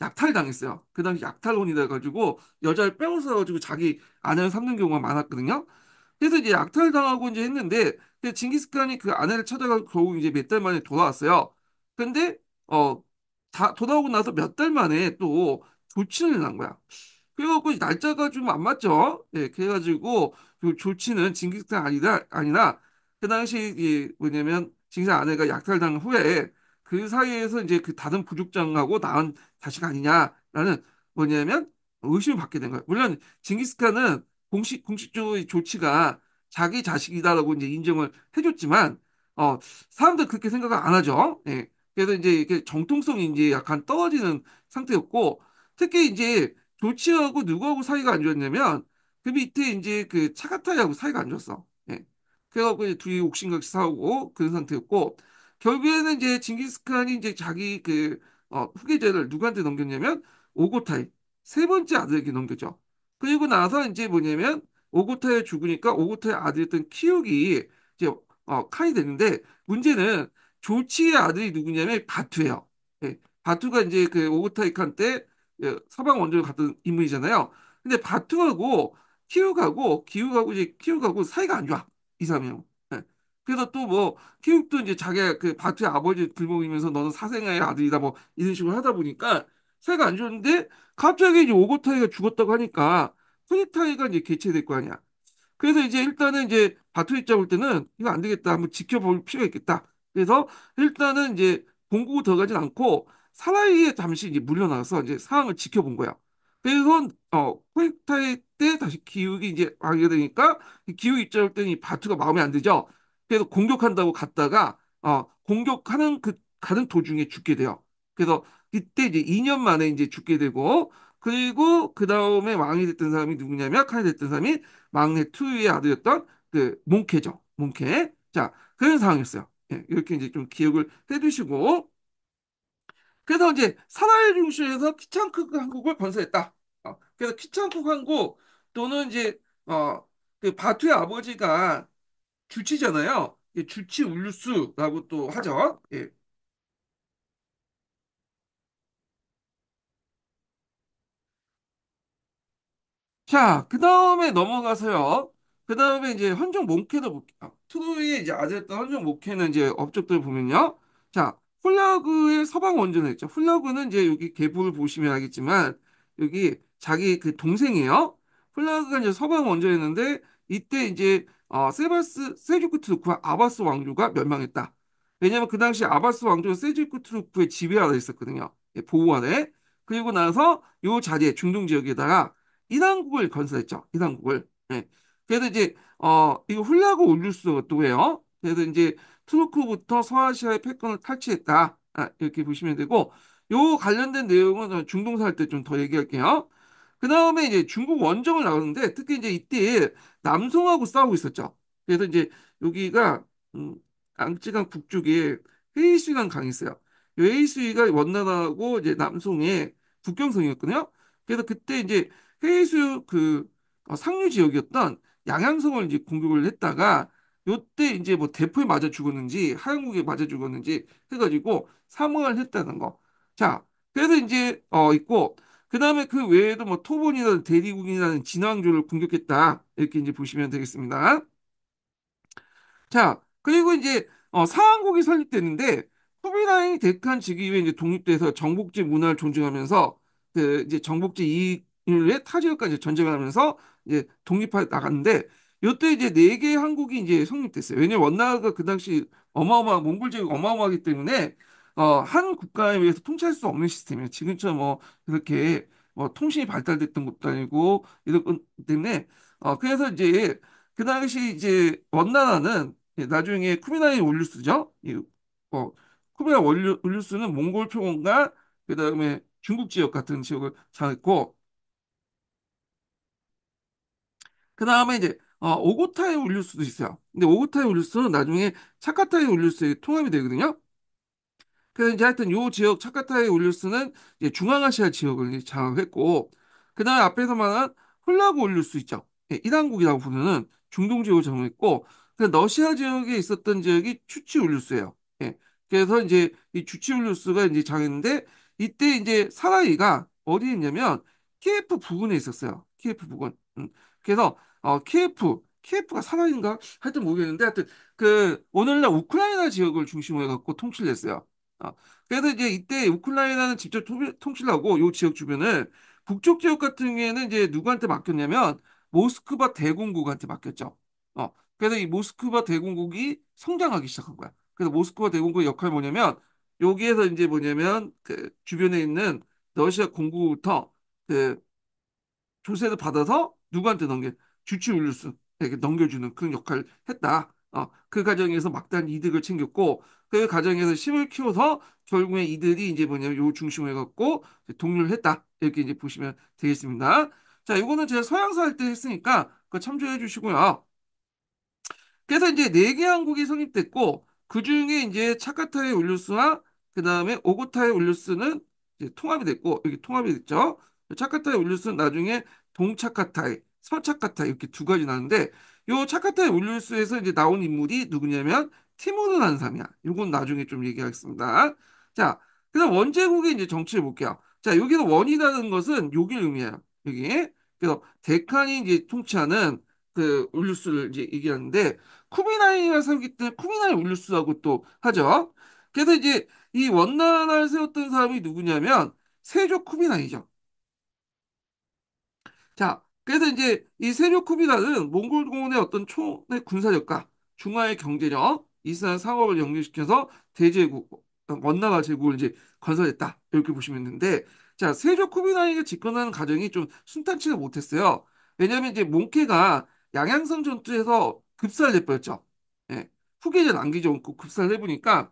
약탈당했어요. 그 당시 약탈혼이 돼가지고 여자를 빼앗아가지고 자기 아내를 삼는 경우가 많았거든요. 그래서 이제 약탈당하고 이제 했는데 그 징기스칸이 그 아내를 찾아가 겨우 이제 몇 달 만에 돌아왔어요. 근데 어 돌아오고 나서 몇 달 만에 또 조치를 난 거야. 그래갖고 날짜가 좀 안 맞죠. 예, 그래가지고 그 조치는 징기스칸 아니라 그 당시 이 뭐냐면 징기스칸 아내가 약탈당 후에 그 사이에서 이제 그 다른 부족장하고 낳은 자식 아니냐라는 뭐냐면 의심을 받게 된 거예요. 물론 징기스칸은 공식적으로 이 조치가 자기 자식이다라고 이제 인정을 해줬지만 어 사람들 그렇게 생각을 안 하죠. 예. 그래서 이제 이렇게 정통성이 이제 약간 떨어지는 상태였고 특히 이제 조치하고 누구하고 사이가 안 좋았냐면 그 밑에 이제 그 차가타이하고 사이가 안 좋았어. 예. 그래갖고 이제 둘이 옥신각신 싸우고 그런 상태였고 결국에는 이제 징기스칸이 이제 자기 그 후계자를 누구한테 넘겼냐면 오고타이 세 번째 아들에게 넘겼죠. 그리고 나서 이제 뭐냐면 오고타이 죽으니까 오고타이 아들이었던 키욱이 이제 칸이 되는데 문제는 조치의 아들이 누구냐면 바투예요. 예. 바투가 이제 그 오고타이 칸때 서방 원정을 갔던 인물이잖아요. 근데 바투하고 키욱하고 이제 키욱하고 사이가 안 좋아. 이 사람이요. 예. 그래서 또 뭐 키욱도 이제 자기가 그 바투의 아버지 들먹이면서 너는 사생아의 아들이다 뭐 이런 식으로 하다 보니까 사이가 안 좋은데 갑자기 이제 오고타이가 죽었다고 하니까 후니타이가 이제 개최될 거 아니야. 그래서 이제 일단은 이제 바투리 잡을 때는 이거 안 되겠다. 한번 지켜볼 필요가 있겠다. 그래서 일단은 이제 본국으로 들어가진 않고 사라이에 잠시 이제 물러나서 이제 상황을 지켜본 거야. 그래서 포획타이 때 다시 기욱이 이제 하게 되니까 이 기욱 입장일 때는 이 바투가 마음에 안 들죠. 그래서 공격한다고 갔다가 공격하는 그 가는 도중에 죽게 돼요. 그래서 이때 이제 2년 만에 이제 죽게 되고 그리고 그 다음에 왕이 됐던 사람이 누구냐면 칸이 됐던 사람이 막내 투유의 아들이었던 그 몽케죠. 몽케. 자, 그런 상황이었어요. 예, 이렇게 이제 좀 기억을 해두시고. 그래서 이제 사나이 중시에서 키창크 한국을 건설했다. 그래서 키창크 한국 또는 이제 그 바투의 아버지가 주치잖아요. 예, 주치 울루스라고 또 하죠. 예, 자, 그 다음에 넘어가서요. 그 다음에 이제 헌정 몽케도 볼게요. 트로이의 이제 아들였던 헌정 몽케는 이제 업적들 보면요. 자, 훌라그의 서방 원전을 했죠. 훌라그는 이제 여기 계보를 보시면 알겠지만 여기 자기 그 동생이에요. 훌라그가 이제 서방 원전이었는데 이때 이제 세주크 투르크와 아바스 왕조가 멸망했다. 왜냐하면 그 당시 아바스 왕조는 세주크 투르크의 지배 아래 있었거든요. 예, 보호 아래. 그리고 나서 요 자리에 중동 지역에다가 이단국을 건설했죠. 이단국을. 예. 그래서 이제 이거 훌라고 올릴 수도 해요. 그래서 이제 투르크부터 서아시아의 패권을 탈취했다. 이렇게 보시면 되고 요 관련된 내용은 중동사 할 때 좀 더 얘기할게요. 그 다음에 이제 중국 원정을 나가는데 특히 이제 이때 남송하고 싸우고 있었죠. 그래서 이제 여기가 음, 양쯔강 북쪽에 헤이수강 강이 있어요. 웨이수이가 원나라하고 이제 남송의 국경선이었거든요. 그래서 그때 이제 해이수 상류 지역이었던 양양성을 이제 공격을 했다가 요때 이제 뭐 대포에 맞아 죽었는지 하양국에 맞아 죽었는지 해가지고 사망을 했다는 거. 자, 그래서 이제 있고 그다음에 그 외에도 뭐 토본이나 대리국이라는 진왕조를 공격했다 이렇게 이제 보시면 되겠습니다. 자, 그리고 이제 상한국이 설립됐는데 쿠비라이 대칸 즉위후에 이제 독립돼서 정복제 문화를 존중하면서 그 이제 정복제 이익을 위해 타 지역까지 전쟁을 하면서 이제 독립해 나갔는데 요때 이제 네 개의 한국이 이제 성립됐어요. 왜냐면 원나라가 그 당시 어마어마한 몽골 제국 어마어마하기 때문에 한 국가에 의해서 통치할 수 없는 시스템이에요. 지금처럼 뭐 그렇게 뭐 통신이 발달됐던 것도 아니고 이런 것 때문에 그래서 이제 그 당시 이제 원나라는 나중에 쿠비라이 올류스죠. 쿠비라이 올류스는 몽골 표본과 그다음에 중국 지역 같은 지역을 장악했고 그다음에 이제 오고타의 올류스도 있어요. 근데 오고타의 올류스는 나중에 차카타의 올류스에 통합이 되거든요. 그래서 이제 하여튼 요 지역 차카타의 울루스는 이제 중앙아시아 지역을 이제 장악했고 그다음에 앞에서 말한 홀라고 울루스 있죠. 예, 이란국이라고 부르는 중동 지역을 장악했고 그 러시아 지역에 있었던 지역이 추치 울루스예요. 예. 그래서 이제 이 추치 울루스가 이제 장했는데 이때 이제 사라이가 어디에 있냐면 키예프 부근에 있었어요. 키예프 부근. 그래서 키예프가 사라인가? 하여튼 모르겠는데 하여튼 그 오늘날 우크라이나 지역을 중심으로 해갖고 통치를 했어요. 어, 그래서 이제 이때 우크라이나는 직접 통치를 하고 요 지역 주변을 북쪽 지역 같은 경우에는 이제 누구한테 맡겼냐면 모스크바 대공국한테 맡겼죠. 그래서 이 모스크바 대공국이 성장하기 시작한 거야. 그래서 모스크바 대공국의 역할이 뭐냐면 여기에서 이제 뭐냐면 그 주변에 있는 러시아 공국부터 그 조세를 받아서 누구한테 주치 울루스에게 넘겨주는 그런 역할을 했다. 그 과정에서 막대한 이득을 챙겼고 그 과정에서 힘을 키워서 결국에 이들이 이제 뭐냐면 요 중심을 해갖고 독립을 했다. 이렇게 이제 보시면 되겠습니다. 자, 이거는 제가 서양사 할 때 했으니까 그거 참조해 주시고요. 그래서 이제 네 개 항국이 성립됐고 그 중에 이제 차카타의 울루스와 그 다음에 오고타의 울루스는 이제 통합이 됐고 여기 통합이 됐죠. 차카타의 울루스는 나중에 동차카타이, 서차카타이 이렇게 두 가지 나는데 요 차카타의 울루스에서 이제 나온 인물이 누구냐면 티모르 난삼이야. 이건 나중에 좀 얘기하겠습니다. 자, 그다음 원제국의 이제 정치를 볼게요. 자, 여기서 원이라는 것은 여기 의미해요. 여기. 그래서 데칸이 이제 통치하는 그 울루스를 이제 얘기하는데 쿠비나이가 세우기 때문에 쿠비나이 울루스하고 또 하죠. 그래서 이제 이 원나라를 세웠던 사람이 누구냐면 세조 쿠비나이죠. 자, 그래서 이제 이 세조쿠비라는 몽골공원의 어떤 초의 군사력과 중화의 경제력, 이스란 상업을 연결시켜서 대제국, 원나라 제국을 이제 건설했다. 이렇게 보시면 있는데, 자, 세조쿠비라에게 집권하는 과정이 좀 순탄치가 못했어요. 왜냐하면 이제 몽케가 양양성 전투에서 급사를 해버렸죠. 예. 후계자 남기지 않고 급사를 해보니까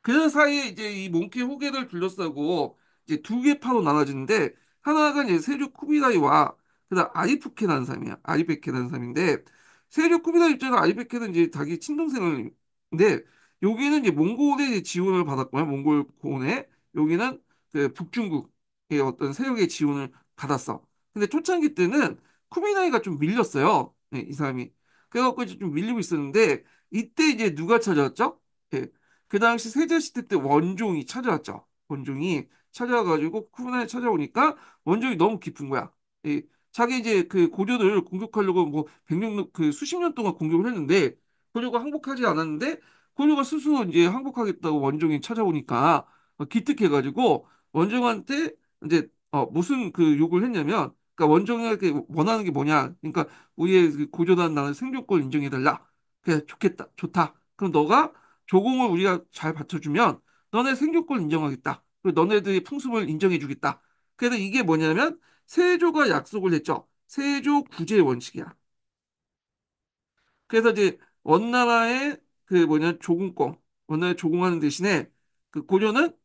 그 사이에 이제 이 몽키 호계를 둘러싸고 이제 두 개 파로 나눠지는데 하나가 이제 세조 쿠비라이와 그다음 아리푸케라는 사람이야. 아리베케라는 사람인데 세조 쿠비라이 입장에서 아리베케는 이제 자기 친동생인데 여기는 이제 몽골의 지원을 받았고요. 몽골 고원에 여기는 그 북중국의 어떤 세력의 지원을 받았어. 근데 초창기 때는 쿠비라이가 좀 밀렸어요. 네, 이 사람이. 그래갖고 이제 좀 밀리고 있었는데 이때 이제 누가 찾아왔죠? 예, 그 당시 세자시대 때 원종이 찾아왔죠. 원종이 찾아와가지고 쿠브나에 찾아오니까 원종이 너무 깊은 거야. 이 자기 이제 그 고조를 공격하려고 뭐 백년 그 수십 년 동안 공격을 했는데 고조가 항복하지 않았는데 고조가 스스로 이제 항복하겠다고 원종이 찾아오니까 기특해가지고 원종한테 이제 무슨 그 욕을 했냐면 그러니까 원종에게 원하는 게 뭐냐 그러니까 우리의 그 고조단 나는 생존권 인정해달라. 그래 좋겠다 좋다. 그럼 너가 조공을 우리가 잘 받쳐주면 너네 생존권 인정하겠다. 그리고 너네들의 풍습을 인정해주겠다. 그래서 이게 뭐냐면 세조가 약속을 했죠. 세조 구제의 원칙이야. 그래서 이제 원나라의 그 뭐냐 조공권, 원나라에 조공하는 대신에 그 고조는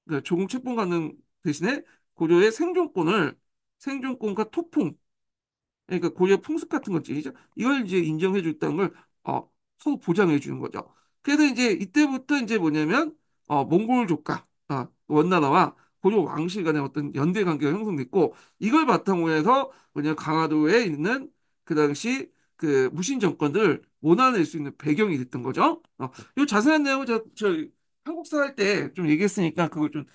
그 조공 책봉하는 대신에 고조의 생존권과 토풍, 그러니까 고유의 풍습 같은 것들이죠. 이걸 이제 인정해 줬다는 걸 서로 보장해 주는 거죠. 그래서 이제 이때부터 이제 뭐냐면 몽골 조카 원나라와 고려 왕실 간의 어떤 연대 관계가 형성됐고 이걸 바탕으로 해서 뭐냐 강화도에 있는 그 당시 그 무신 정권들을 몰아낼 수 있는 배경이 됐던 거죠. 이 자세한 내용은 저 한국사 할 때 좀 얘기했으니까 그걸 좀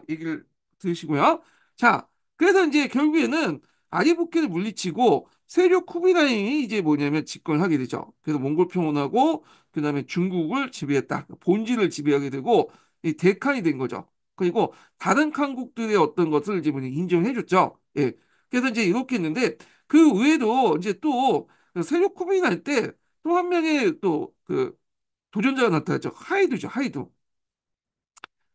얘기를 들으시고요. 자, 그래서 이제 결국에는 아리부케를 물리치고 세력 쿠비라인이 이제 뭐냐면 집권을 하게 되죠. 그래서 몽골 평원하고 그다음에 중국을 지배했다. 본질을 지배하게 되고 이 대칸이 된 거죠. 그리고 다른 칸국들의 어떤 것을 이제 뭐냐 인정해 줬죠. 예. 그래서 이제 이렇게 했는데 그 외에도 이제 또 세력 쿠비라인 때 또 한 명의 또 그 도전자가 나타났죠. 하이드죠. 하이드.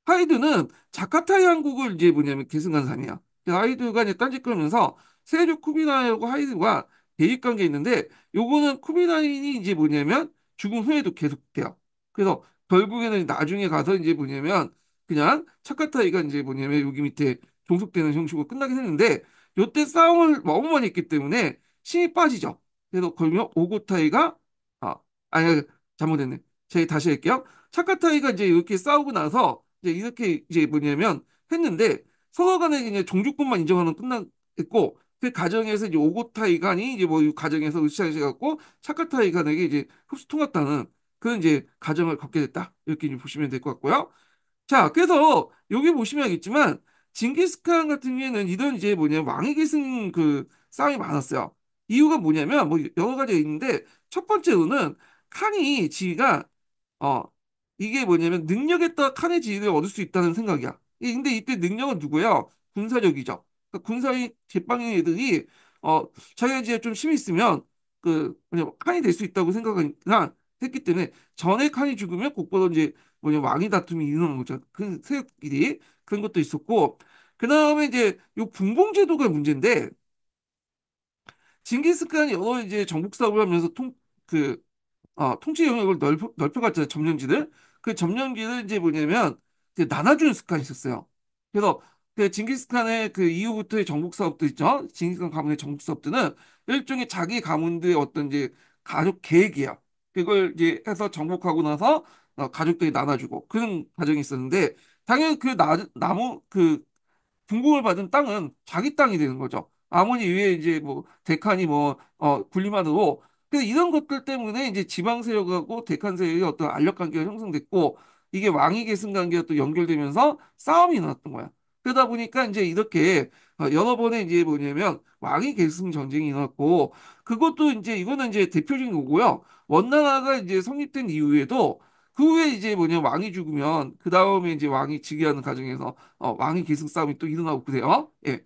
하이드는 자카타 양국을 이제 뭐냐면 계승한 사람이야. 그래서 하이드가 이제 딴짓거리면서 세류 쿠비나이하고 하이드가 대립 관계에 있는데 요거는 쿠비나인이 이제 뭐냐면 죽은 후에도 계속돼요. 그래서 결국에는 나중에 가서 이제 뭐냐면 그냥 차카타이가 이제 뭐냐면 여기 밑에 종속되는 형식으로 끝나긴 했는데 요때 싸움을 너무 많이 했기 때문에 힘이 빠지죠. 그래서 걸면 오고타이가 아 아니 잘못했네. 제가 다시 할게요. 차카타이가 이제 이렇게 싸우고 나서 이제 이렇게 이제 뭐냐면 했는데 서로 간에 이제 종주권만 인정하는 끝났고 그 과정에서 이제 오고타이 간이 이제 뭐이 과정에서 으쌰으쌰 갖고 차카타이 간에게 이제 흡수 통했다는 그런 이제 과정을 겪게 됐다 이렇게 이제 보시면 될 것 같고요. 자, 그래서 여기 보시면 알겠지만 징기스칸 같은 경우에는 이런 이제 뭐냐면 왕위 계승 그 싸움이 많았어요. 이유가 뭐냐면 뭐 여러 가지가 있는데 첫 번째로는 칸이 지위가 어, 이게 뭐냐면 능력에 따라 칸의 지위를 얻을 수 있다는 생각이야. 근데 이때 능력은 누구야? 군사력이죠. 그러니까 군사의 제빵의 애들이 자기가 이제 좀 힘이 있으면 그 뭐냐 칸이 될 수 있다고 생각하니까 했기 때문에 전에 칸이 죽으면 곧바로 이제 뭐냐 왕위 다툼이 일어나는 거죠. 그 세력끼리 그런 것도 있었고 그 다음에 이제 요 분봉제도가 문제인데 징기스칸이 여러 이제 정복 사업을 하면서 통치 영역을 넓혀갔잖아요, 점령지를. 그 점령지를 이제 뭐냐면, 그 나눠주는 습관이 있었어요. 그래서, 그 징기스칸의 그 이후부터의 정복 사업도 있죠. 징기스칸 가문의 정복 사업들은 일종의 자기 가문들의 어떤 이제 가족 계획이에요. 그걸 이제 해서 정복하고 나서 가족들이 나눠주고 그런 과정이 있었는데, 당연히 나무, 분봉을 받은 땅은 자기 땅이 되는 거죠. 아무리 위에 이제 뭐 대칸이 뭐 군림하도 그래서 이런 것들 때문에 이제 지방 세력하고 대칸 세력의 어떤 알력 관계가 형성됐고 이게 왕위 계승 관계가 또 연결되면서 싸움이 일어났던 거야. 그러다 보니까 이제 이렇게 여러 번의 이제 뭐냐면 왕위 계승 전쟁이 일어났고 그것도 이제 이거는 이제 대표적인 거고요. 원나라가 이제 성립된 이후에도 그 후에 이제 뭐냐 왕이 죽으면 그 다음에 이제 왕이 즉위하는 과정에서 왕위 계승 싸움이 또 일어나고 그래요. 예.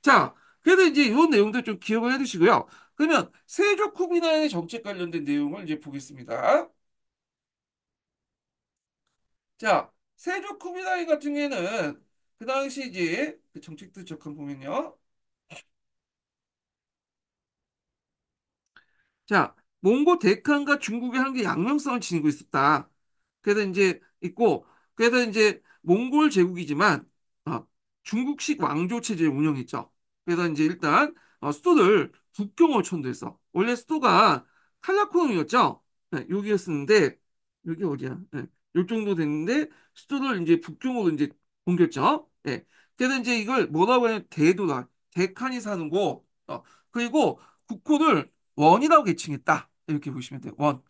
자, 그래서 이제 이런 내용들 좀 기억을 해두시고요. 그러면 세족 후비나의 정책 관련된 내용을 이제 보겠습니다. 자, 세족 후비나이 같은 경우에는 그 당시 이제 그 정책들 잠깐 보면요. 자, 몽고 대칸과 중국의 한계 양면성을 지니고 있었다. 그래서 이제 있고, 그래서 이제 몽골 제국이지만 중국식 왕조 체제를 운영했죠. 그래서 이제 일단 수도를 북경으로 천도했어. 원래 수도가 칼라코움이었죠. 네, 여기였었는데 여기 어디야? 네, 요 정도 됐는데 수도를 이제 북경으로 이제 옮겼죠. 네. 그래서 이제 이걸 뭐라고 하냐면 대도다. 대칸이 사는 곳. 그리고 국호를 원이라고 계칭했다. 이렇게 보시면 돼요. 원.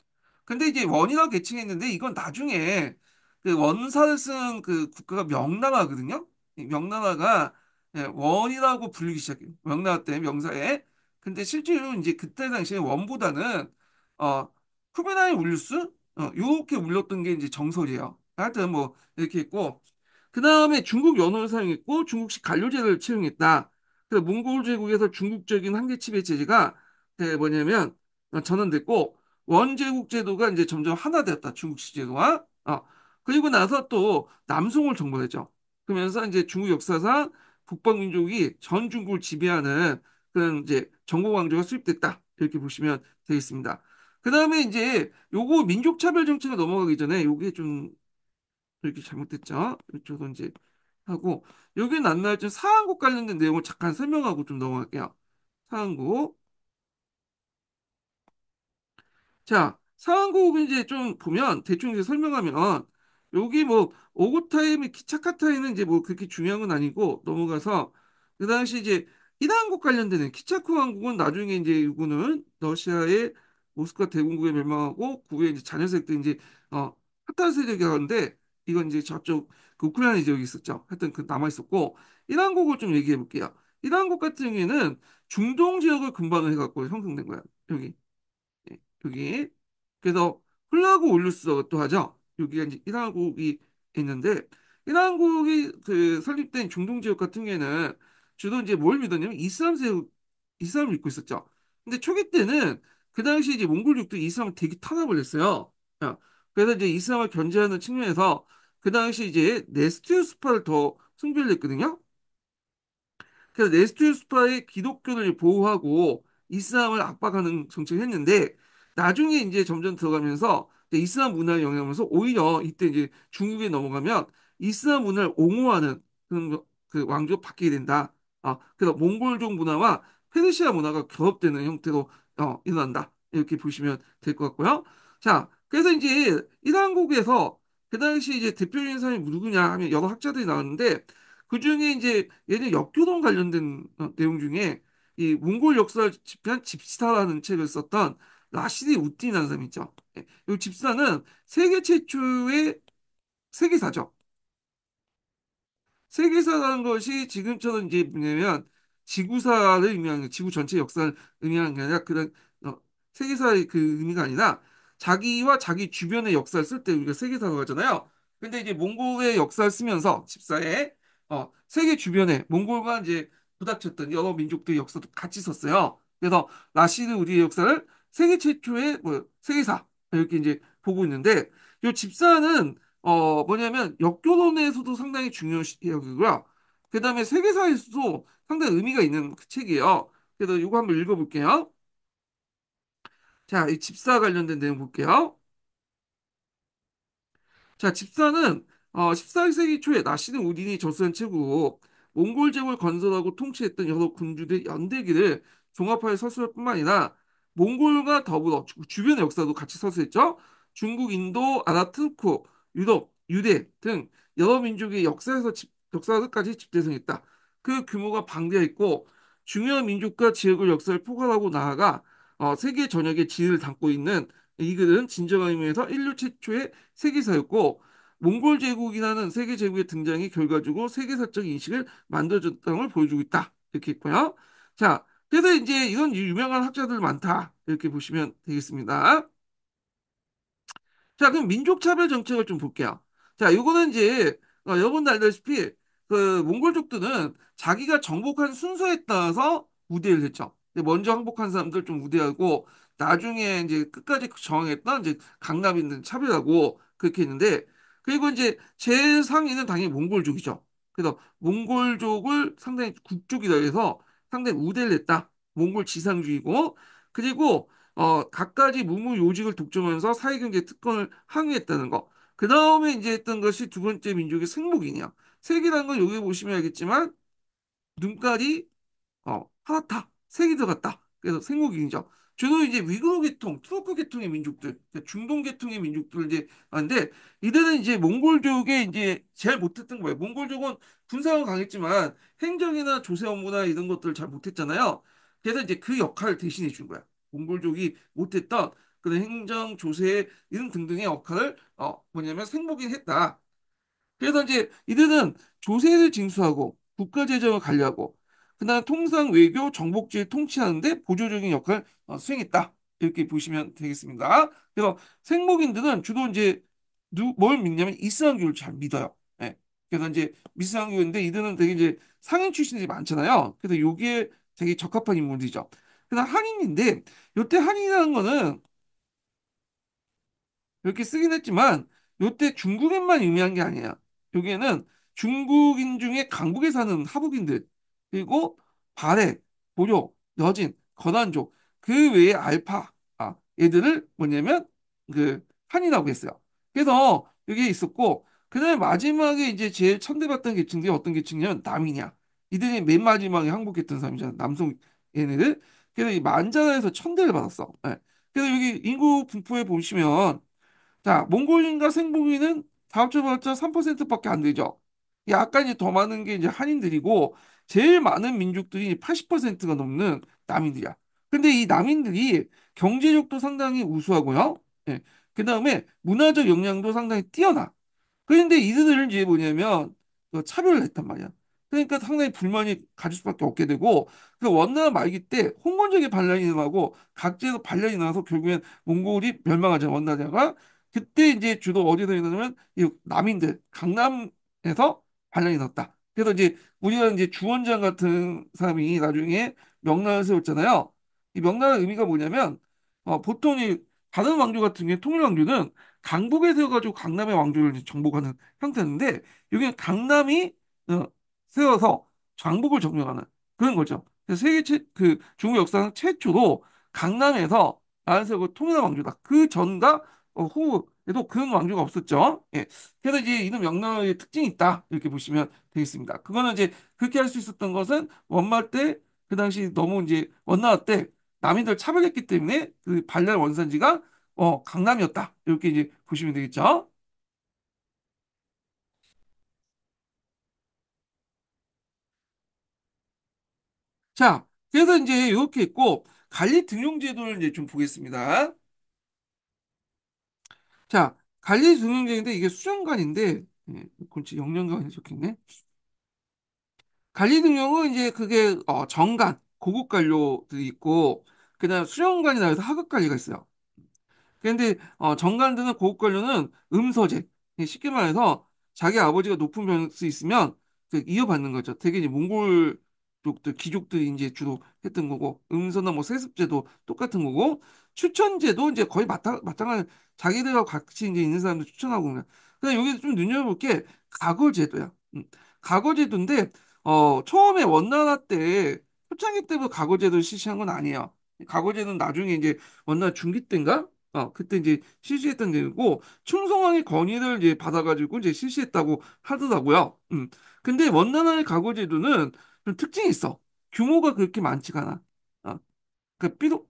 근데 이제 원이라고 계칭했는데 이건 나중에 그 원사를 쓴 그 국가가 명나라거든요. 이 명나라가 원이라고 불리기 시작해요. 명나라 때 명사에. 근데 실제로 이제 그때 당시에 원보다는 쿠베나이 울루스 요렇게 울렸던 게 이제 정설이에요. 하여튼 뭐 이렇게 했고 그 다음에 중국 연호를 사용했고 중국식 관료제를 채용했다. 그래서 몽골 제국에서 중국적인 한계 지배 체제가 뭐냐면 전환됐고 원제국 제도가 이제 점점 하나되었다. 중국식 제도와. 그리고 나서 또 남송을 정벌했죠. 그러면서 이제 중국 역사상 북방민족이 전 중국을 지배하는 그런 이제 정복 왕조가 수립됐다. 이렇게 보시면 되겠습니다. 그다음에 이제 요거 민족 차별 정책을 넘어가기 전에 요게 좀 이렇게 잘못됐죠. 이쪽도 이제 하고 여기는 안 나왔지만 사항국 관련된 내용을 잠깐 설명하고 좀 넘어갈게요. 사항국. 자, 상한곡 이제 좀 보면 대충 이제 설명하면 여기 뭐 오고타이미 키차카타이는 이제 뭐 그렇게 중요한 건 아니고 넘어가서 그 당시 이제 이단국 관련되는 키차쿠 왕국은 나중에 이제 이거는 러시아의 모스크바 대공국에 멸망하고 그 후에 이제 자녀세력들 이제 파탄 세력이었는데 이건 이제 저쪽 그 우크라이나 지역이 있었죠. 하여튼 그 남아 있었고 이단국을 좀 얘기해 볼게요. 이단국 같은 경우에는 중동 지역을 근방을 해갖고 형성된 거야. 여기. 예, 여기. 그래서 훌라고 올루스도 하죠. 여기가 이제 이란국이 있는데 이란국이 그 설립된 중동 지역 같은 경우에는 주로 이제 뭘 믿었냐면 이슬람을 믿고 있었죠. 근데 초기 때는 그 당시 이제 몽골족도 이슬람을 되게 탄압을 했어요. 야, 그래서 이제 이슬람을 견제하는 측면에서 그 당시 이제 네스투스파를 더 숭배를 했거든요. 그래서 네스투스파의 기독교를 보호하고 이슬람을 압박하는 정책을 했는데 나중에 이제 점점 들어가면서 이제 이슬람 문화에 영향하면서 오히려 이때 이제 중국에 넘어가면 이슬람 문화를 옹호하는 그 왕조가 바뀌게 된다. 그래서 몽골족 문화와 페르시아 문화가 결합되는 형태로 일어난다. 이렇게 보시면 될 것 같고요. 자, 그래서 이제 이란국에서 그 당시 이제 대표적인 사람이 누구냐 하면 여러 학자들이 나왔는데 그 중에 이제 예전에 역교동 관련된 내용 중에 이 몽골 역사를 집필한 집시사라는 책을 썼던 라시디 우띠라는 사람이 있죠. 예, 이 집사는 세계 최초의 세계사죠. 세계사라는 것이 지금처럼 이제 뭐냐면 지구사를 의미하는 지구 전체 역사를 의미하는 게 아니라 그런 어, 세계사의 그 의미가 아니라 자기와 자기 주변의 역사를 쓸 때 우리가 세계사라고 하잖아요. 근데 이제 몽골의 역사를 쓰면서 집사에 세계 주변에 몽골과 이제 부닥쳤던 여러 민족들의 역사도 같이 썼어요. 그래서 라시드 우리의 역사를 세계 최초의 뭐 세계사 이렇게 이제 보고 있는데 이 집사는 뭐냐면 역교론에서도 상당히 중요시고요. 그다음에 세계사에서도 상당히 의미가 있는 그 책이에요. 그래서 이거 한번 읽어볼게요. 자, 이 집사 관련된 내용 볼게요. 자, 집사는 14세기 초에 나시드 우딘이 저수한 책으로 몽골 제국을 건설하고 통치했던 여러 군주들의 연대기를 종합하여 서술할 뿐만 아니라 몽골과 더불어 주변의 역사도 같이 서술했죠. 중국, 인도, 아랍, 트르크, 유럽, 유대 등 여러 민족의 역사까지 집대성했다. 그 규모가 방대했고 중요한 민족과 지역의 역사를 포괄하고 나아가 세계 전역의 지혜를 담고 있는 이 글은 진정한 의미에서 인류 최초의 세계사였고 몽골 제국이라는 세계 제국의 등장이 결과적으로 세계사적 인식을 만들어줬다는 걸 보여주고 있다. 이렇게 있고요. 자, 그래서 이제 이런 유명한 학자들 많다. 이렇게 보시면 되겠습니다. 자, 그럼 민족차별 정책을 좀 볼게요. 자, 요거는 이제 여러분도 알다시피 그 몽골족들은 자기가 정복한 순서에 따라서 우대를 했죠. 근데 먼저 항복한 사람들 좀 우대하고 나중에 이제 끝까지 저항했던 이제 강남인들 차별하고 그렇게 했는데 그리고 이제 제일 상위는 당연히 몽골족이죠. 그래서 몽골족을 상당히 국족이다 해서 상당히 우대를 했다. 몽골 지상주의고 그리고 갖가지 무무요직을 독점하면서 사회경제 특권을 항의했다는 거. 그 다음에 이제 했던 것이 두 번째 민족의 생목이냐. 색이라는 건 여기 보시면 알겠지만 눈깔이 파랗다. 색이 들어갔다. 그래서 생목인이죠. 주로 이제 위구르 계통, 투르크 계통의 민족들, 그러니까 중동 계통의 민족들 이제 하는데 이들은 이제 몽골족에 이제 제일 못했던 거예요. 몽골족은 군사는 강했지만 행정이나 조세 업무나 이런 것들을 잘 못했잖아요. 그래서 이제 그 역할을 대신해 준 거야. 몽골족이 못했던 그런 행정, 조세 이런 등등의 역할을 뭐냐면 생목이 했다. 그래서 이제 이들은 조세를 징수하고 국가 재정을 관리하고 그다음 통상 외교 정복지를 통치하는데 보조적인 역할을 수행했다. 이렇게 보시면 되겠습니다. 그래서 생목인들은 주로 이제 뭘 믿냐면 이슬람교를 잘 믿어요. 예. 그래서 이제 이슬람교인데 이들은 되게 이제 상인 출신들이 많잖아요. 그래서 여기에 되게 적합한 인물들이죠. 그다음 한인인데 이때 한인이라는 거는 이렇게 쓰긴 했지만 요때 중국인만 의미한 게 아니에요. 여기에는 중국인 중에 강북에 사는 하북인들 그리고 발해, 고려, 여진, 거난족 그 외에 알파 얘들을 뭐냐면 그 한이라고 했어요. 그래서 여기에 있었고 그다음에 마지막에 이제 제일 천대받던 계층들이 어떤 계층이냐면 남이냐 이들이 맨 마지막에 항복했던 사람이잖아 남성 얘네들 그래서 이 만자라에서 천대를 받았어. 예. 그래서 여기 인구 분포에 보시면 자, 몽골인과 생복인은 다 합쳐봤자 3%밖에 안 되죠. 약간 이제 더 많은 게 이제 한인들이고 제일 많은 민족들이 80%가 넘는 남인들이야. 근데 이 남인들이 경제력도 상당히 우수하고요. 예. 그다음에 문화적 역량도 상당히 뛰어나. 그런데 이들을 이제 뭐냐면 차별을 했단 말이야. 그러니까 상당히 불만이 가질 수밖에 없게 되고 그 원나라 말기 때 홍건적의 반란이 일어나고 각지에서 반란이 나서 결국엔 몽골이 멸망하자 원나라가 그때 이제 주로 어디서 일어나냐면 이 남인들 강남에서 반란이 났다. 그래서 이제 우리가 이제 주원장 같은 사람이 나중에 명나라를 세웠잖아요. 이 명나라 의미가 뭐냐면 보통 이 다른 왕조 같은 경우 통일 왕조는 강북에 세워가지고 강남의 왕조를 이제 정복하는 형태인데 여기는 강남이 어, 세워서 장복을 점령하는 그런 거죠. 그래서 그 중국 역사상 최초로 강남에서 나라세우고 통일한 왕조다. 그 전과 후에도 그런 왕조가 없었죠. 예. 그래서 이제 이런 명나라의 특징이 있다 이렇게 보시면 되겠습니다. 그거는 이제 그렇게 할 수 있었던 것은 원말 때 그 당시 너무 이제 원나라 때 남인들 차별했기 때문에 그 반란 원산지가 강남이었다. 이렇게 이제 보시면 되겠죠. 자, 그래서 이제 이렇게 있고 관리 등용 제도를 이제 좀 보겠습니다. 자, 관리 등용 제도인데 이게 수정관인데 그렇지 영년관이 적혀있네. 관리 등용은 이제 그게 정관, 고급 관료들이 있고 그다음 수정관이나 해서 하급 관리가 있어요. 그런데 정관드는 고급 관료는 음서제. 쉽게 말해서 자기 아버지가 높은 병수 있으면 그 이어받는 거죠. 되게 이제 몽골 쪽들 귀족들이 이제 주로 했던 거고 음서나 뭐 세습제도 똑같은 거고 추천제도 이제 거의 마땅한 자기들과 같이 이제 있는 사람들 추천하고 그냥. 근데 여기서 좀 눈여겨볼 게 과거제도야. 과거제도인데 처음에 원나라 때 초창기 때부터 과거제도를 실시한 건 아니에요. 과거제도는 나중에 이제 원나라 중기 때인가? 그때 이제 실시했던 내용이고, 충성왕의 건의를 이제 받아가지고 이제 실시했다고 하더라고요. 근데 원나라의 과거제도는 좀 특징이 있어. 규모가 그렇게 많지가 않아. 비록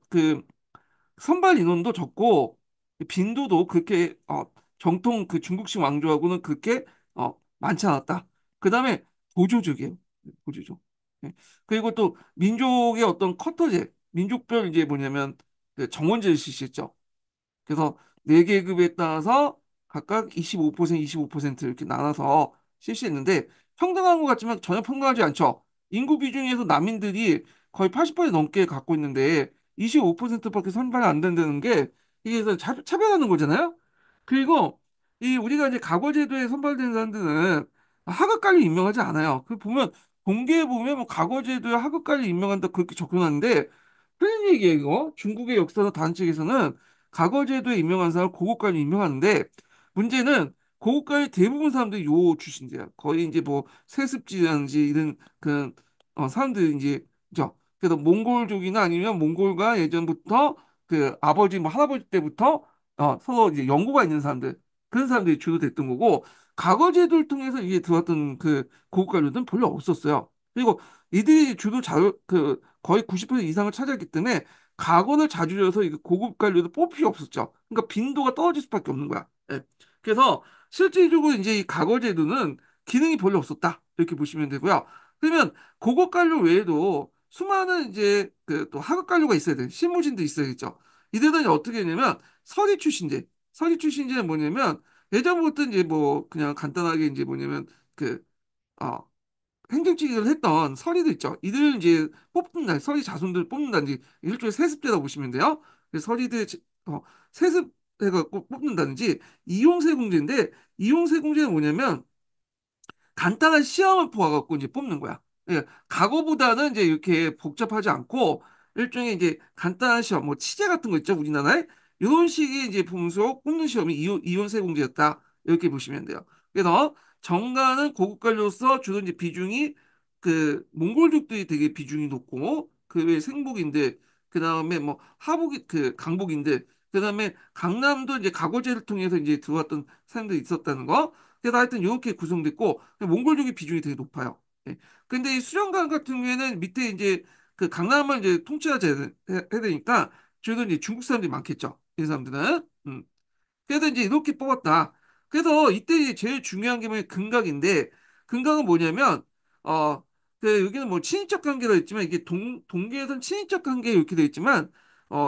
선발 인원도 적고, 빈도도 그렇게, 정통 그 중국식 왕조하고는 그렇게, 많지 않았다. 그 다음에 보조적이에요. 보조적. 예. 그리고 또 민족의 어떤 커터제, 민족별 이제 뭐냐면, 그 정원제를 실시했죠. 그래서 네 계급에 따라서 각각 25%, 25% 이렇게 나눠서 실시했는데 평등한 것 같지만 전혀 평등하지 않죠. 인구 비중에서 남인들이 거의 80% 넘게 갖고 있는데 25%밖에 선발이 안 된다는 게 이게 그래서 차별하는 거잖아요. 그리고 이 우리가 이제 과거제도에 선발된 사람들은 하급관리 임명하지 않아요. 그 보면 공개에 보면 뭐 과거제도에 하급관리 임명한다 그렇게 적혀놨는데 틀린 얘기예요, 이거. 중국의 역사나 단측에서는 과거제도에 임명한 사람을 고급관리 임명하는데 문제는 고급관리 대부분 사람들이 요 출신이에요. 거의 이제 뭐 세습지라든지 이런 그 사람들이 이제 죠. 그래서 몽골족이나 아니면 몽골과 예전부터 그 아버지 뭐 할아버지 때부터 서로 이제 연고가 있는 사람들 그런 사람들이 주로 됐던 거고 과거제도를 통해서 이게 들어왔던 그 고급관료들은 별로 없었어요. 그리고 이들이 주로 거의 90% 이상을 차지했기 때문에 각원을 자주 줘서 이거 고급 관료도 뽑을 필요 없었죠. 그러니까 빈도가 떨어질 수밖에 없는 거야. 예. 그래서 실질적으로 이제 이 과거 제도는 기능이 별로 없었다. 이렇게 보시면 되고요. 그러면 고급 관료 외에도 수많은 이제 그 또 하급 관료가 있어야 돼. 실무진도 있어야겠죠. 이들은 이제 어떻게 했냐면 서리 출신제. 서리 출신제는 뭐냐면 예전부터 이제 뭐 그냥 간단하게 이제 뭐냐면 그 어, 행정직을 했던 서리도 있죠. 이들 이제 뽑는다, 서리 자손들 뽑는다든지 일종의 세습제라고 보시면 돼요. 그래서 서리들 세습해갖고 뽑는다든지 이용세공제인데 이용세공제는 뭐냐면 간단한 시험을 보아갖고 이제 뽑는 거야. 예, 과거보다는 이제 이렇게 복잡하지 않고 일종의 이제 간단한 시험, 뭐 치제 같은 거 있죠, 우리나라에 이런 식의 이제 보면서 뽑는 시험이 이혼세공제였다 이렇게 보시면 돼요. 그래서 정가는 고급관료로서 주로 이제 비중이 그 몽골족들이 되게 비중이 높고 그 외에 생복인들 그 다음에 뭐 하복이 그 강복인들 그 다음에 강남도 이제 가거제를 통해서 이제 들어왔던 사람들이 있었다는 거. 그래서 하여튼 이렇게 구성됐고 몽골족의 비중이 되게 높아요. 예. 근데 이 수령관 같은 경우에는 밑에 이제 그 강남을 이제 통치하자 해야 되니까 주로 이제 중국 사람들이 많겠죠. 이 사람들은. 그래서 이제 이렇게 뽑았다. 그래서 이때 제일 중요한 게 뭐냐면 근각인데, 근각은 뭐냐면, 어, 여기는 뭐 친인척 관계로 있지만, 이게 동계에서는 친인척 관계 이렇게 되어 있지만,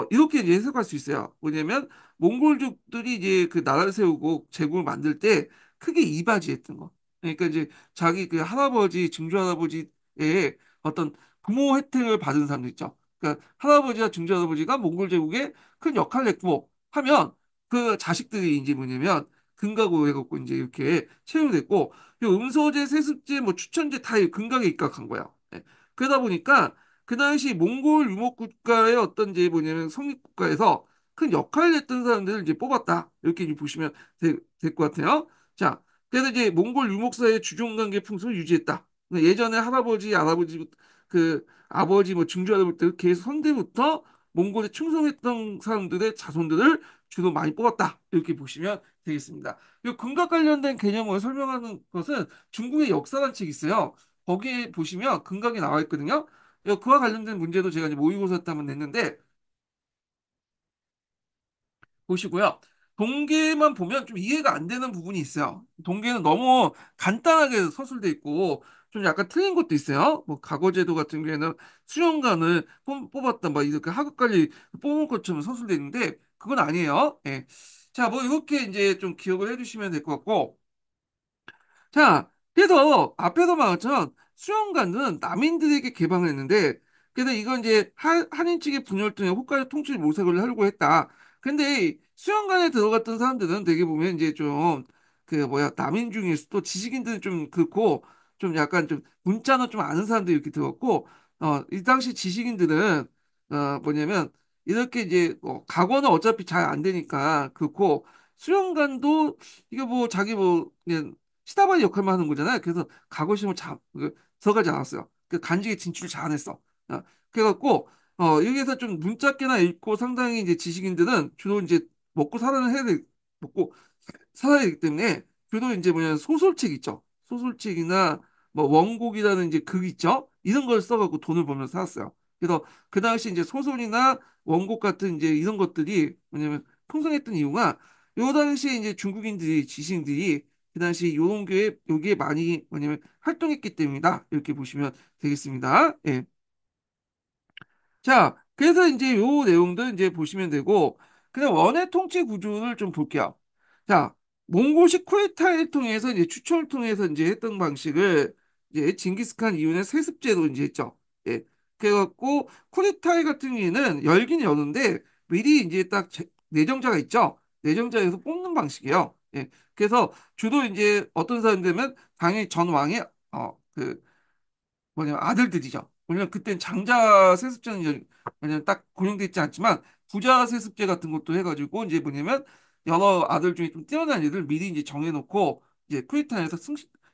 이렇게 이제 해석할 수 있어요. 뭐냐면, 몽골족들이 이제 그 나라를 세우고 제국을 만들 때 크게 이바지했던 거. 그러니까 이제 자기 그 할아버지, 증조 할아버지의 어떤 부모 혜택을 받은 사람들 있죠. 그러니까 할아버지와 증조 할아버지가 몽골 제국에 큰 역할을 했고 하면 그 자식들이 이제 뭐냐면 금가고 해갖고 이제 이렇게 채용됐고 이 음소제, 세습제, 뭐 추천제 다 금강에 입각한 거야. 예. 그러다 보니까 그 당시 몽골 유목국가의 어떤 이제 뭐냐면 성립국가에서 큰 역할을 했던 사람들을 이제 뽑았다. 이렇게 이제 보시면 될 것 같아요. 자, 그래서 이제 몽골 유목사의 주종관계 풍습을 유지했다. 그러니까 예전에 할아버지, 할아버지, 그 아버지, 뭐 증조할아버지 때 계속 선대부터 몽골에 충성했던 사람들의 자손들을 주로 많이 뽑았다. 이렇게 보시면 되겠습니다. 이 금각 관련된 개념을 설명하는 것은 중국의 역사란 책이 있어요. 거기에 보시면 금각이 나와 있거든요. 그와 관련된 문제도 제가 이제 모의고사 때 한번 냈는데 보시고요. 동계만 보면 좀 이해가 안 되는 부분이 있어요. 동계는 너무 간단하게 서술돼 있고 좀 약간 틀린 것도 있어요. 뭐 과거제도 같은 경우에는 수련관을 뽑았다, 막 이렇게 하급관리 뽑은 것처럼 서술돼 있는데 그건 아니에요. 예. 자, 뭐 이렇게 이제 좀 기억을 해주시면 될 것 같고 자, 그래서 앞에서 말했던 수영관은 남인들에게 개방을 했는데, 그래서 이건 이제 한인 측의 분열을 통해 호가의 통치를 모색을 하려고 했다. 근데 수영관에 들어갔던 사람들은 되게 보면 이제 좀, 그 뭐야, 남인 중에서도 지식인들은 좀 그렇고, 좀 약간 좀 문자는 좀 아는 사람들이 이렇게 들어갔고, 이 당시 지식인들은, 뭐냐면, 이렇게 이제, 각어는 어차피 잘 안 되니까, 그렇고, 수영관도, 이게 뭐, 자기 뭐, 그냥 시다바리 역할만 하는 거잖아요. 그래서 각오심을 들어가지 않았어요. 그 간직에 진출을 잘 안 했어. 그래갖고 여기에서 좀 문짝게나 읽고 상당히 이제 지식인들은 주로 이제 먹고 살아는 해야 돼. 먹고 살아야 되기 때문에 주로 이제 뭐냐 소설책 있죠. 소설책이나 뭐 원곡이라는 이제 극 있죠. 이런 걸 써갖고 돈을 벌면서 살았어요. 그래서 그 당시 이제 소설이나 원곡 같은 이제 이런 것들이 뭐냐면 풍성했던 이유가 요 당시에 이제 중국인들이 지식인들이 그 당시 요런 교회 여기에 많이 뭐냐면 활동했기 때문이다. 이렇게 보시면 되겠습니다. 예. 자, 그래서 이제 요 내용들 이제 보시면 되고, 그냥 원의 통치 구조를 좀 볼게요. 자, 몽골식 쿠데타를 통해서 이제 추천을 통해서 이제 했던 방식을 이제 징기스칸 이후에 세습제로 이제 했죠. 예. 그래갖고 쿠데타이 같은 경우에는 열긴 여는데 미리 이제 딱 내정자가 있죠. 내정자에서 뽑는 방식이에요. 예. 그래서 주로 이제 어떤 사람들은 당연히 전 왕의 그 뭐냐면 아들들이죠. 왜냐면 그땐 장자 세습제는 왜냐면 딱 고정돼 있지 않지만 부자 세습제 같은 것도 해가지고 이제 뭐냐면 여러 아들 중에 좀 뛰어난 애들 미리 이제 정해놓고 이제 쿠데타에서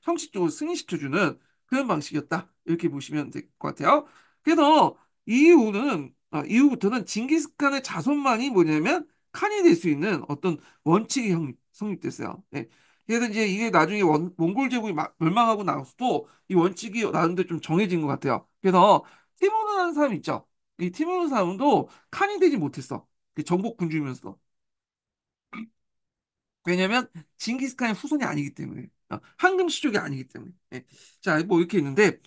형식적으로 승인시켜주는 그런 방식이었다. 이렇게 보시면 될 것 같아요. 그래서 이후부터는 징기스칸의 자손만이 뭐냐면 칸이 될 수 있는 어떤 원칙이 성립됐어요. 네. 그래서 이제 이게 나중에 몽골 제국이 멸망하고 나서도 이 원칙이 나름대로 좀 정해진 것 같아요. 그래서 티모르라는 사람 있죠. 이 티모르 사람도 칸이 되지 못했어. 그 정복 군주이면서. 왜냐면 징기스칸의 후손이 아니기 때문에. 황금 시족이 아니기 때문에. 예. 자, 뭐 이렇게 있는데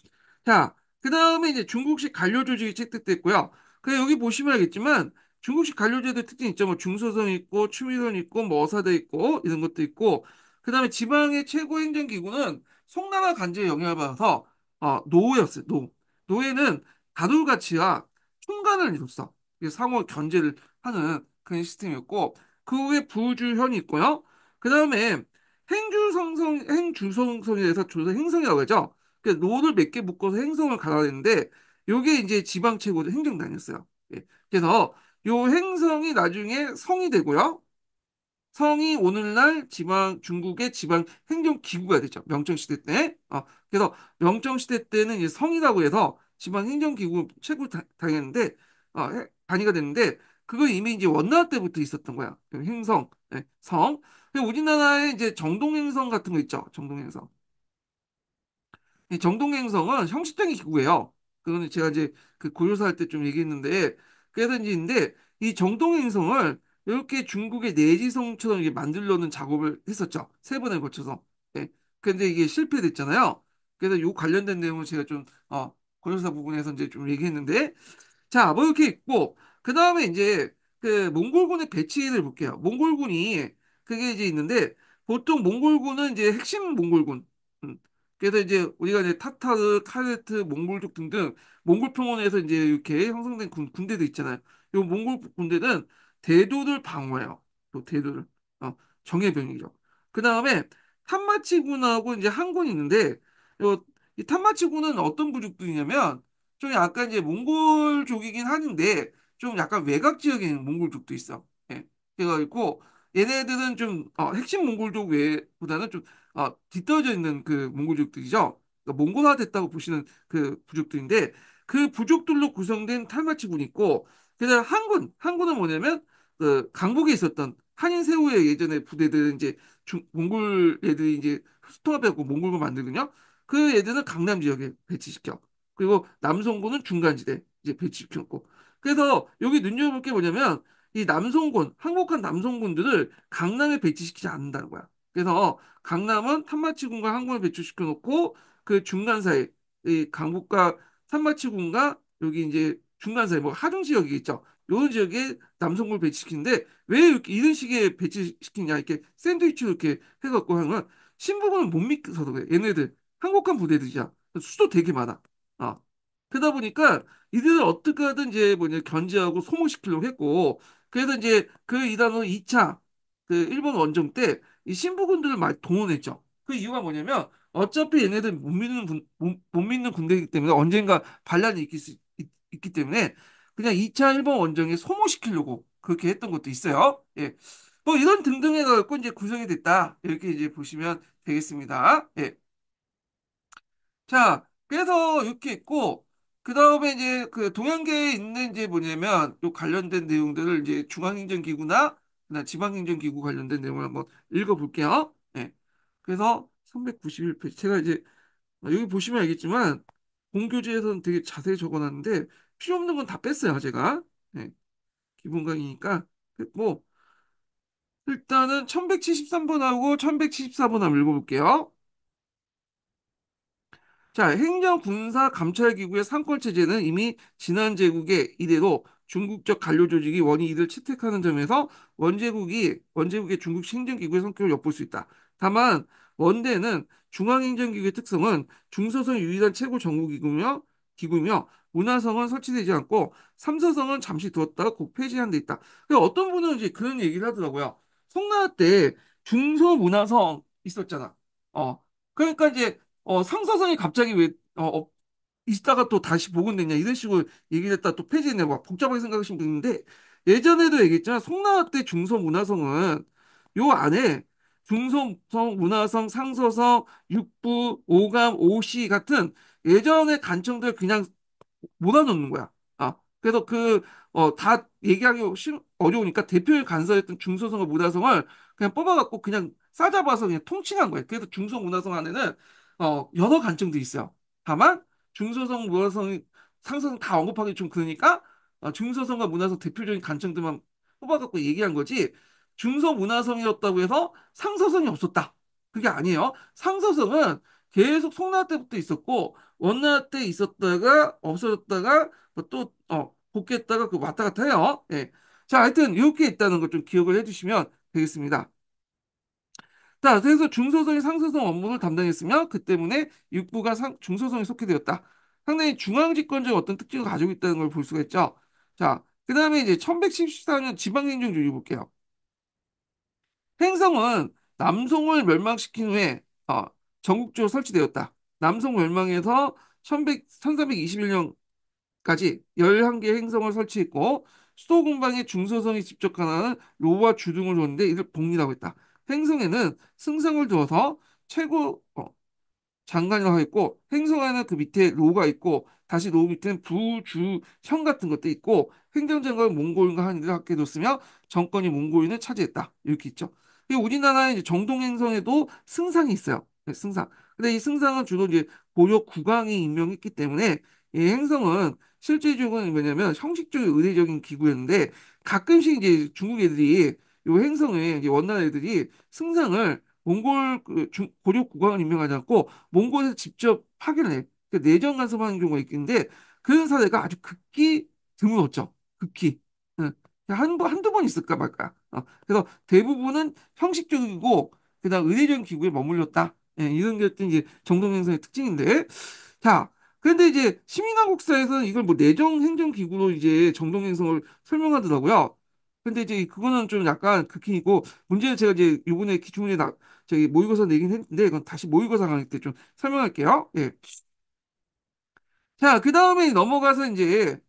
자, 그다음에 이제 중국식 관료 조직이 채택됐고요. 그 여기 보시면 알겠지만 중국식 관료제도 특징 있죠. 뭐 중서성 있고 추미선 있고 뭐 어사대 있고 이런 것도 있고 그다음에 지방의 최고 행정기구는 송나라 간제의 영향을 받아서 노였어요. 노예는 다돌가치와 총관을 이뤘어. 이게 상호 견제를 하는 그런 시스템이었고 그 후에 부주현이 있고요. 그다음에 행주성성에 대해서 조선 행성이라고 하죠. 그 노를 몇 개 묶어서 행성을 갈아냈는데 요게 이제 지방 최고 행정단이었어요. 예. 그래서 요 행성이 나중에 성이 되고요. 성이 오늘날 중국의 지방 행정 기구가 됐죠. 명청 시대 때. 그래서 명청 시대 때는 이제 성이라고 해서 지방 행정 기구 최고 당했는데 단위가 됐는데 그거 이미 이제 원나라 때부터 있었던 거야. 그 행성, 예, 성. 그리고 우리나라에 이제 정동행성 같은 거 있죠. 정동행성. 이 정동행성은 형식적인 기구예요. 그거는 제가 이제 그 고려사 할 때 좀 얘기했는데 그래서 이제 근데 이 정동행성을 이렇게 중국의 내지성처럼 이게 만들려는 작업을 했었죠. 세 번에 걸쳐서. 예. 근데 이게 실패됐잖아요. 그래서 요 관련된 내용을 제가 좀, 고려사 부분에서 이제 좀 얘기했는데, 자, 뭐 이렇게 있고, 그 다음에 이제 그 몽골군의 배치를 볼게요. 몽골군이 그게 이제 있는데, 보통 몽골군은 이제 핵심 몽골군. 음. 그래서 이제 우리가 이제 타타르, 카르트, 몽골족 등등 몽골 평원에서 이제 이렇게 형성된 군대도 있잖아요. 이 몽골 군대는 대도를 방어해요. 또 대도를. 정예병이죠. 그 다음에 탄마치군하고 이제 한군이 있는데, 이 탄마치군은 어떤 부족들이냐면, 좀 약간 이제 몽골족이긴 하는데 좀 약간 외곽 지역에 있는 몽골족도 있어. 예. 그래가지고 얘네들은 좀 핵심 몽골족 외보다는 좀 뒤떨어져 있는 그 몽골족들이죠. 그러니까 몽골화 됐다고 보시는 그 부족들인데 그 부족들로 구성된 탈마치군이 있고 그다음 한군은 뭐냐면 그 강북에 있었던 한인 세우의 예전에 부대들 이제 몽골 애들이 이제 수통합해갖고 몽골군 만들거든요. 그 애들은 강남 지역에 배치시켜. 그리고 남송군은 중간지대 이제 배치시켰고. 그래서 여기 눈여볼 게 뭐냐면 이 남송군, 항복한 남송군들을 강남에 배치시키지 않는다는 거야. 그래서 강남은 탄마치군과 항군을 배치시켜 놓고 그 중간 사이, 이 강북과 탄마치군과 여기 이제 중간 사이, 뭐 하중 지역이 있죠. 이런 지역에 남송군을 배치시키는데 왜 이렇게 이런 식의 배치시키냐 이렇게 샌드위치로 이렇게 해갖고 하면 신부군은 못 믿어서 그래. 얘네들 항복한 부대들이야. 수도 되게 많아. 아. 그러다 보니까 이들을 어떻게 하든 이제 뭐냐 견제하고 소모시키려고 했고 그래서 이제 그 이단으로 2차 그 일본 원정 때 이 신부군들을 많이 동원했죠. 그 이유가 뭐냐면 어차피 얘네들 못 믿는 군대이기 때문에 언젠가 반란이 있기 때문에 그냥 2차 일본 원정에 소모시키려고 그렇게 했던 것도 있어요. 예. 뭐 이런 등등해 갖고 이제 구성이 됐다. 이렇게 이제 보시면 되겠습니다. 예. 자, 그래서 이렇게 있고, 그 다음에 이제 그 동양계에 있는 이제 뭐냐면, 요 관련된 내용들을 이제 중앙행정기구나, 지방행정기구 관련된 내용을 한번 읽어볼게요. 네. 그래서 391페이지. 제가 이제, 여기 보시면 알겠지만, 본교재에서는 되게 자세히 적어놨는데, 필요 없는 건 다 뺐어요, 제가. 네. 기본 강의니까. 뭐, 일단은 1173번하고 1174번 한번 읽어볼게요. 자, 행정, 군사, 감찰 기구의 상권 체제는 이미 지난 제국의 이래로 중국적 관료 조직이 원이 이를 채택하는 점에서 원제국의 중국 행정 기구의 성격을 엿볼 수 있다. 다만 원대는 중앙행정기구의 특성은 중서성 유일한 최고 기구며 문화성은 설치되지 않고 삼서성은 잠시 두었다가 곧 폐지한 데 있다. 어떤 분은 이제 그런 얘기를 하더라고요. 송나라 때 중서문화성 있었잖아. 그러니까 이제 상사성이 갑자기 왜 있다가 또 다시 복원됐냐 이런 식으로 얘기를 했다 또 폐지했냐 막 복잡하게 생각하시는 분인데 예전에도 얘기했지만 송나라 때 중서문화성은 요 안에 중서성, 문화성, 상서성, 육부, 오감, 오시 같은 예전의 간청들 그냥 몰아넣는 거야. 그래서 다 얘기하기 어려우니까 대표를 간사했던 중소성과 문화성을 그냥 뽑아갖고 그냥 싸잡아서 그냥 통칭한 거예요. 그래서 중소 문화성 안에는 여러 간청들이 있어요. 다만 중소성, 문화성, 상소성 다 언급하기 좀 그러니까 중소성과 문화성 대표적인 간청들만 뽑아갖고 얘기한 거지. 중소 문화성이었다고 해서 상소성이 없었다. 그게 아니에요. 상소성은 계속 송나라 때부터 있었고 원나라 때 있었다가 없어졌다가 뭐또 복귀했다가 그 왔다 갔다 해요. 예. 자, 하여튼 이렇게 있다는 걸 좀 기억을 해주시면 되겠습니다. 자, 그래서 중소성이 상소성 업무를 담당했으며 그 때문에 육부가 중소성에 속해 되었다. 상당히 중앙집권적 어떤 특징을 가지고 있다는 걸 볼 수가 있죠. 자, 그 다음에 이제 1114년 지방행정조직 볼게요. 횡성은 남송을 멸망시킨 후에 전국적으로 설치되었다. 남송 멸망에서 1321년까지 11개 행성을 설치했고 수도 공방에 중서성이 직접 하나는 로와 주등을 뒀는데 이를 복리라고 했다. 행성에는 승성을 두어서 최고 장관이라고 있고 행성에는 그 밑에 로가 있고 다시 로 밑에는 부, 주, 형 같은 것도 있고 행정장관은 몽골과 한일을 함께 뒀으며 정권이 몽골인을 차지했다. 이렇게 있죠. 그리고 우리나라의 이제 정동 행성에도 승상이 있어요. 네, 승상. 근데 이 승상은 주로 이제 고려 국왕이 임명했기 때문에 이 행성은 실제적으로는 뭐냐면 형식적인 의례적인 기구였는데 가끔씩 이제 중국 애들이 요 행성에 이제 원나라 애들이 승상을 몽골 고려 국왕을 임명하지 않고 몽골에서 직접 파견을 해. 그러니까 내정 간섭하는 경우가 있는데 그런 사례가 아주 극히 드물었죠. 극히. 응. 한두 번 있을까 말까. 그래서 대부분은 형식적이고 그다음 의례적인 기구에 머물렀다. 예, 이런 게 어떤 이제 정동행성의 특징인데. 자, 그런데 이제 시민왕국사에서는 이걸 뭐 내정 행정 기구로 이제 정동행성을 설명하더라고요. 근데 이제 그거는 좀 약간 극히이고 문제는 제가 이제 요번에 기출문제 저기 모의고사 내긴 했는데 이건 다시 모의고사 강의 때 좀 설명할게요. 예. 자, 그 다음에 넘어가서 이제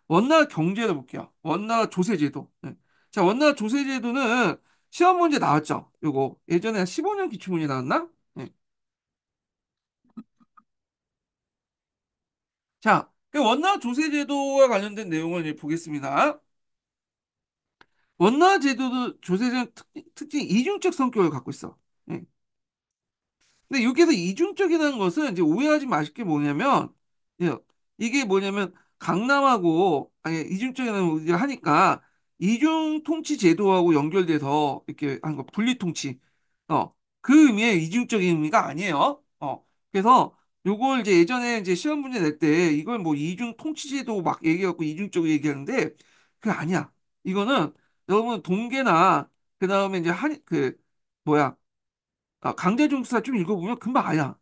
원나라 경제를 볼게요. 원나라 조세제도. 예. 자, 원나라 조세제도는 시험 문제 나왔죠. 요거 예전에 한 15년 기출문제 나왔나? 예. 자, 그 원나라 조세제도와 관련된 내용을 이제 보겠습니다. 원나라 제도도 조세제는 특징이 이중적 성격을 갖고 있어. 예. 근데 여기에서 이중적이라는 것은 이제 오해하지 마실 게 뭐냐면, 예, 이게 뭐냐면 강남하고 아니 이중적이라는 우리가 하니까 이중 통치 제도하고 연결돼서 이렇게 하는 거 분리 통치. 그 의미의 이중적인 의미가 아니에요. 그래서 요걸 이제 예전에 이제 시험 문제 낼 때 이걸 뭐 이중 통치 제도 막 얘기해갖고 이중적으로 얘기하는데 그게 아니야. 이거는 여러분 동계나 그 다음에 이제 뭐야 강제징용수사 좀 읽어보면 금방 아야.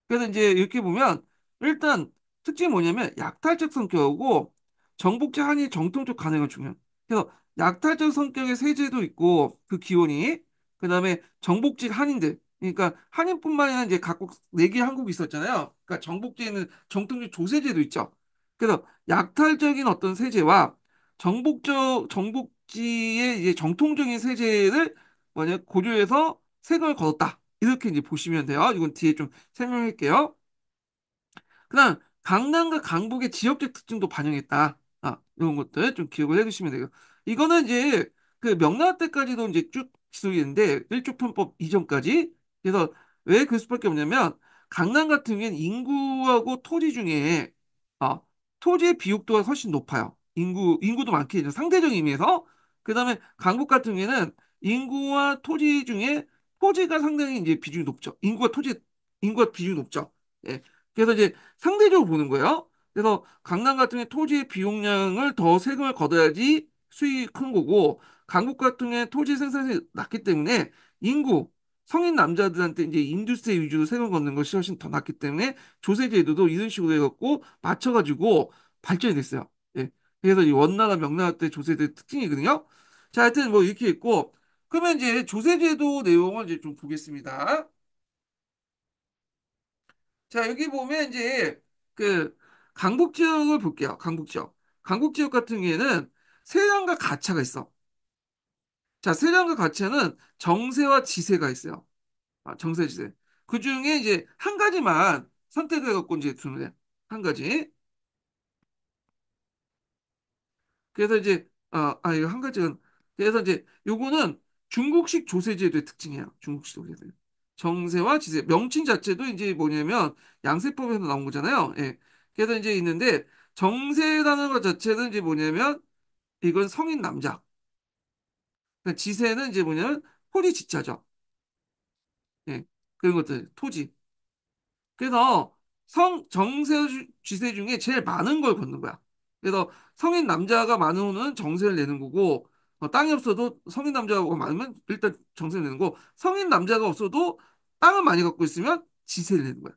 그래서 이제 이렇게 보면 일단 특징이 뭐냐면 약탈적 성격이고 정복제 한이 정통적 간행을 중요해. 그래서 약탈적 성격의 세제도 있고 그 기원이 그다음에 정복직 한인들 그러니까 한인뿐만 아니라 이제 각국 네 개 한국이 있었잖아요. 그러니까 정복제에는 정통적 조세제도 있죠. 그래서 약탈적인 어떤 세제와 정복지의 이제 정통적인 세제를 뭐냐 고려해서 색을 거뒀다. 이렇게 이제 보시면 돼요. 이건 뒤에 좀 설명할게요. 그다음 강남과 강북의 지역적 특징도 반영했다. 이런 것들 좀 기억을 해두시면 돼요. 이거는 이제 그 명나라 때까지도 이제 쭉 기술이있는데 일조편법 이전까지. 그래서 왜 그럴 수밖에 없냐면 강남 같은 경우에는 인구하고 토지 중에 토지의 비율도가 훨씬 높아요. 인구도 많기 때문에 상대적인 의미에서. 그다음에 강북 같은 경우에는 인구와 토지 중에 토지가 상당히 이제 비중이 높죠. 인구가 비중이 높죠. 예. 그래서 이제 상대적으로 보는 거예요. 그래서 강남 같은 경우에 토지의 비용량을 더 세금을 걷어야지 수익이 큰 거고, 강북 같은 경우에 토지 생산성이 낮기 때문에 인구, 성인 남자들한테 이제 인두스트리 위주로 세금 걷는 것이 훨씬 더 낫기 때문에 조세제도도 이런 식으로 해갖고 맞춰가지고 발전이 됐어요. 예. 그래서 이 원나라 명나라 때 조세제 특징이거든요. 자, 하여튼 뭐 이렇게 있고, 그러면 이제 조세제도 내용을 이제 좀 보겠습니다. 자, 여기 보면 이제 그 강북 지역을 볼게요. 강북 지역. 강북 지역 같은 경우에는 세량과 가차가 있어. 자, 세량과 가차는 정세와 지세가 있어요. 정세, 지세. 그 중에 이제 한 가지만 선택해 갖고 이제 두는 거예요. 한 가지. 그래서 이제 이거 한 가지는 그래서 이제 요거는 중국식 조세제도의 특징이에요. 중국식 조세제. 정세와 지세. 명칭 자체도 이제 뭐냐면 양세법에서 나온 거잖아요. 예. 그래서 이제 있는데 정세라는 것 자체는 이제 뭐냐면 이건 성인 남자. 그러니까 지세는 이제 뭐냐면 토지 지자죠. 예. 그런 것들 토지. 그래서 정세 쥐세 중에 제일 많은 걸 걷는 거야. 그래서 성인 남자가 많으면 정세를 내는 거고, 땅이 없어도 성인 남자가 많으면 일단 정세를 내는 거고, 성인 남자가 없어도 땅을 많이 갖고 있으면 지세를 내는 거야.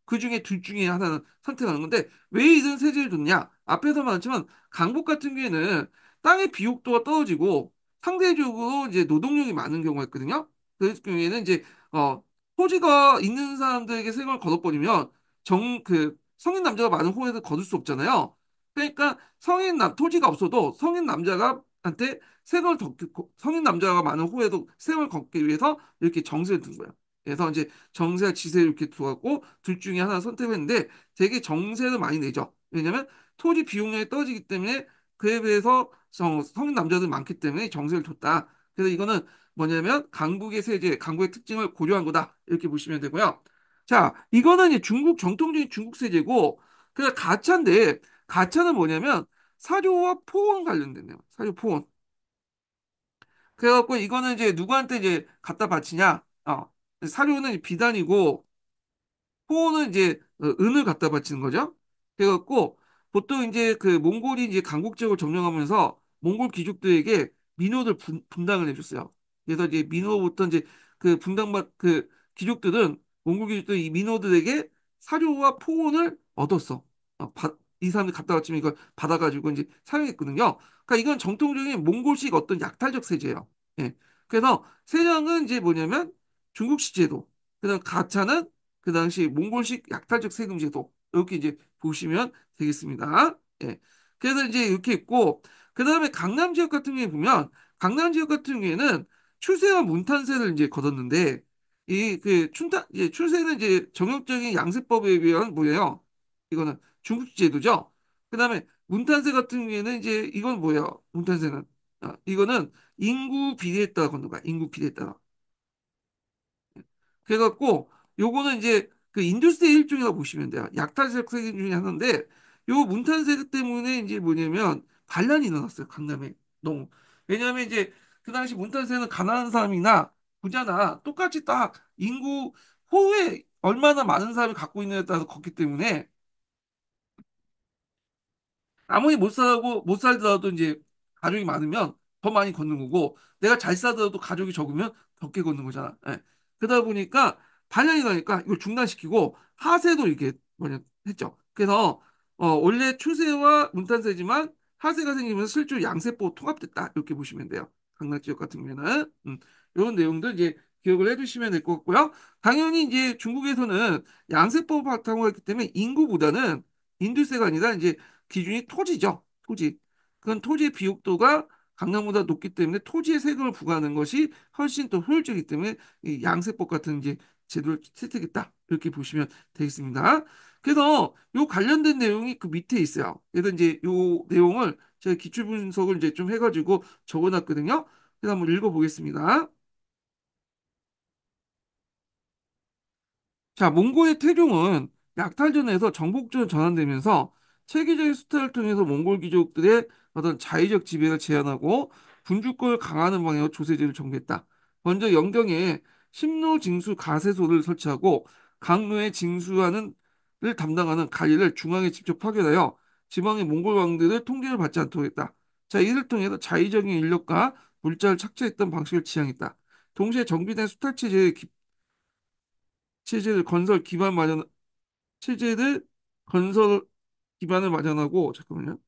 그 중에 둘 중에 하나는 선택하는 건데, 왜 이런 세제를 뒀냐? 앞에서 말했지만, 강북 같은 경우에는 땅의 비옥도가 떨어지고, 상대적으로 이제 노동력이 많은 경우가 있거든요. 그 경우에는 이제, 토지가 있는 사람들에게 세금을 거둬버리면 성인 남자가 많은 호에서 거둘 수 없잖아요. 그러니까 토지가 없어도 성인 남자가 한테 성인 남자가 많은 호에도 세금을 걷기 위해서 이렇게 정세를 둔 거예요. 그래서 이제 정세와 지세를 이렇게 두었고 둘 중에 하나 선택했는데 되게 정세를 많이 내죠. 왜냐면 토지 비용량이 떨어지기 때문에 그에 비해서 성인 남자들 많기 때문에 정세를 뒀다. 그래서 이거는 뭐냐면 강국의 특징을 고려한 거다. 이렇게 보시면 되고요. 자, 이거는 이제 정통적인 중국 세제고, 그 가차인데, 가차는 뭐냐면 사료와 포원 관련된 내용. 사료 포원. 그래갖고 이거는 이제 누구한테 이제 갖다 바치냐? 사료는 비단이고 포는 이제 은을 갖다 바치는 거죠. 그래갖고 보통 이제 그 몽골이 이제 강국 지역을 점령하면서 몽골 귀족들에게 민호를 분당을 해줬어요. 그래서 이제 민호부터 이제 그 분당받 그 귀족들은 몽골 귀족들 이 민호들에게 사료와 포원을 얻었어. 이 사람들 갖다 바치면 이걸 받아가지고 이제 사용했거든요. 그러니까 이건 정통적인 몽골식 어떤 약탈적 세제예요. 예. 그래서 세량은 이제 뭐냐면 중국식 제도. 그다음 가차는 그 당시 몽골식 약탈적 세금 제도 이렇게 이제 보시면 되겠습니다. 예. 그래서 이제 이렇게 있고 그 다음에 강남 지역 같은 경우에 보면 강남 지역 같은 경우에는 출세와 문탄세를 이제 거뒀는데 이 그 춘탄 이제 출세는 이제 정형적인 양세법에 의한 뭐예요? 이거는 중국식 제도죠. 그 다음에 문탄세 같은 경우에는 이제 이건 뭐예요? 문탄세는 이거는 인구 비례에 따라 걷는 거야. 인구 비례에 따라. 그래갖고 요거는 이제 그 인두스의 일종이라고 보시면 돼요. 약탈색 세계 중에 하나인데 요 문탄세 때문에 이제 뭐냐면 반란이 일어났어요. 강남에 너무. 왜냐하면 이제 그 당시 문탄세는 가난한 사람이나 부자나 똑같이 딱 인구 호에 얼마나 많은 사람이 갖고 있느냐에 따라서 걷기 때문에 아무리 못 살더라도 이제 가족이 많으면 더 많이 걷는 거고 내가 잘 살더라도 가족이 적으면 적게 걷는 거잖아. 예. 그러다 보니까 반란이 나니까 이걸 중단시키고 하세도 이렇게 뭐냐 했죠. 그래서 원래 추세와 문탄세지만 하세가 생기면서 실제로 양세법 통합됐다 이렇게 보시면 돼요. 강남 지역 같은 경우에는 이런 내용들 이제 기억을 해두시면 될 것 같고요. 당연히 이제 중국에서는 양세법 바탕으로 했기 때문에 인구보다는 인두세가 아니라 이제 기준이 토지죠. 토지. 그건 토지의 비옥도가 강남보다 높기 때문에 토지의 세금을 부과하는 것이 훨씬 더 효율적이기 때문에 이 양세법 같은 이제 제도를 채택했다. 이렇게 보시면 되겠습니다. 그래서 요 관련된 내용이 그 밑에 있어요. 그래서 이제 요 내용을 제가 기출 분석을 이제 좀 해가지고 적어놨거든요. 그래서 한번 읽어보겠습니다. 자, 몽골의 태종은 약탈전에서 정복전으로 전환되면서 체계적인 수탈을 통해서 몽골 귀족들의 어떤 자의적 지배를 제한하고 군주권을 강화하는 방향으로 조세제를 정비했다. 먼저 영경에 심노 징수 가세소를 설치하고 강로에 징수하는 를 담당하는 관리를 중앙에 직접 파견하여 지방의 몽골 왕들의 통제를 받지 않도록 했다. 자, 이를 통해서 자의적인 인력과 물자를 착취했던 방식을 지향했다. 동시에 정비된 수탈 체제를 건설 기반 마련 체제를 건설 기반을 마련하고 잠깐만요.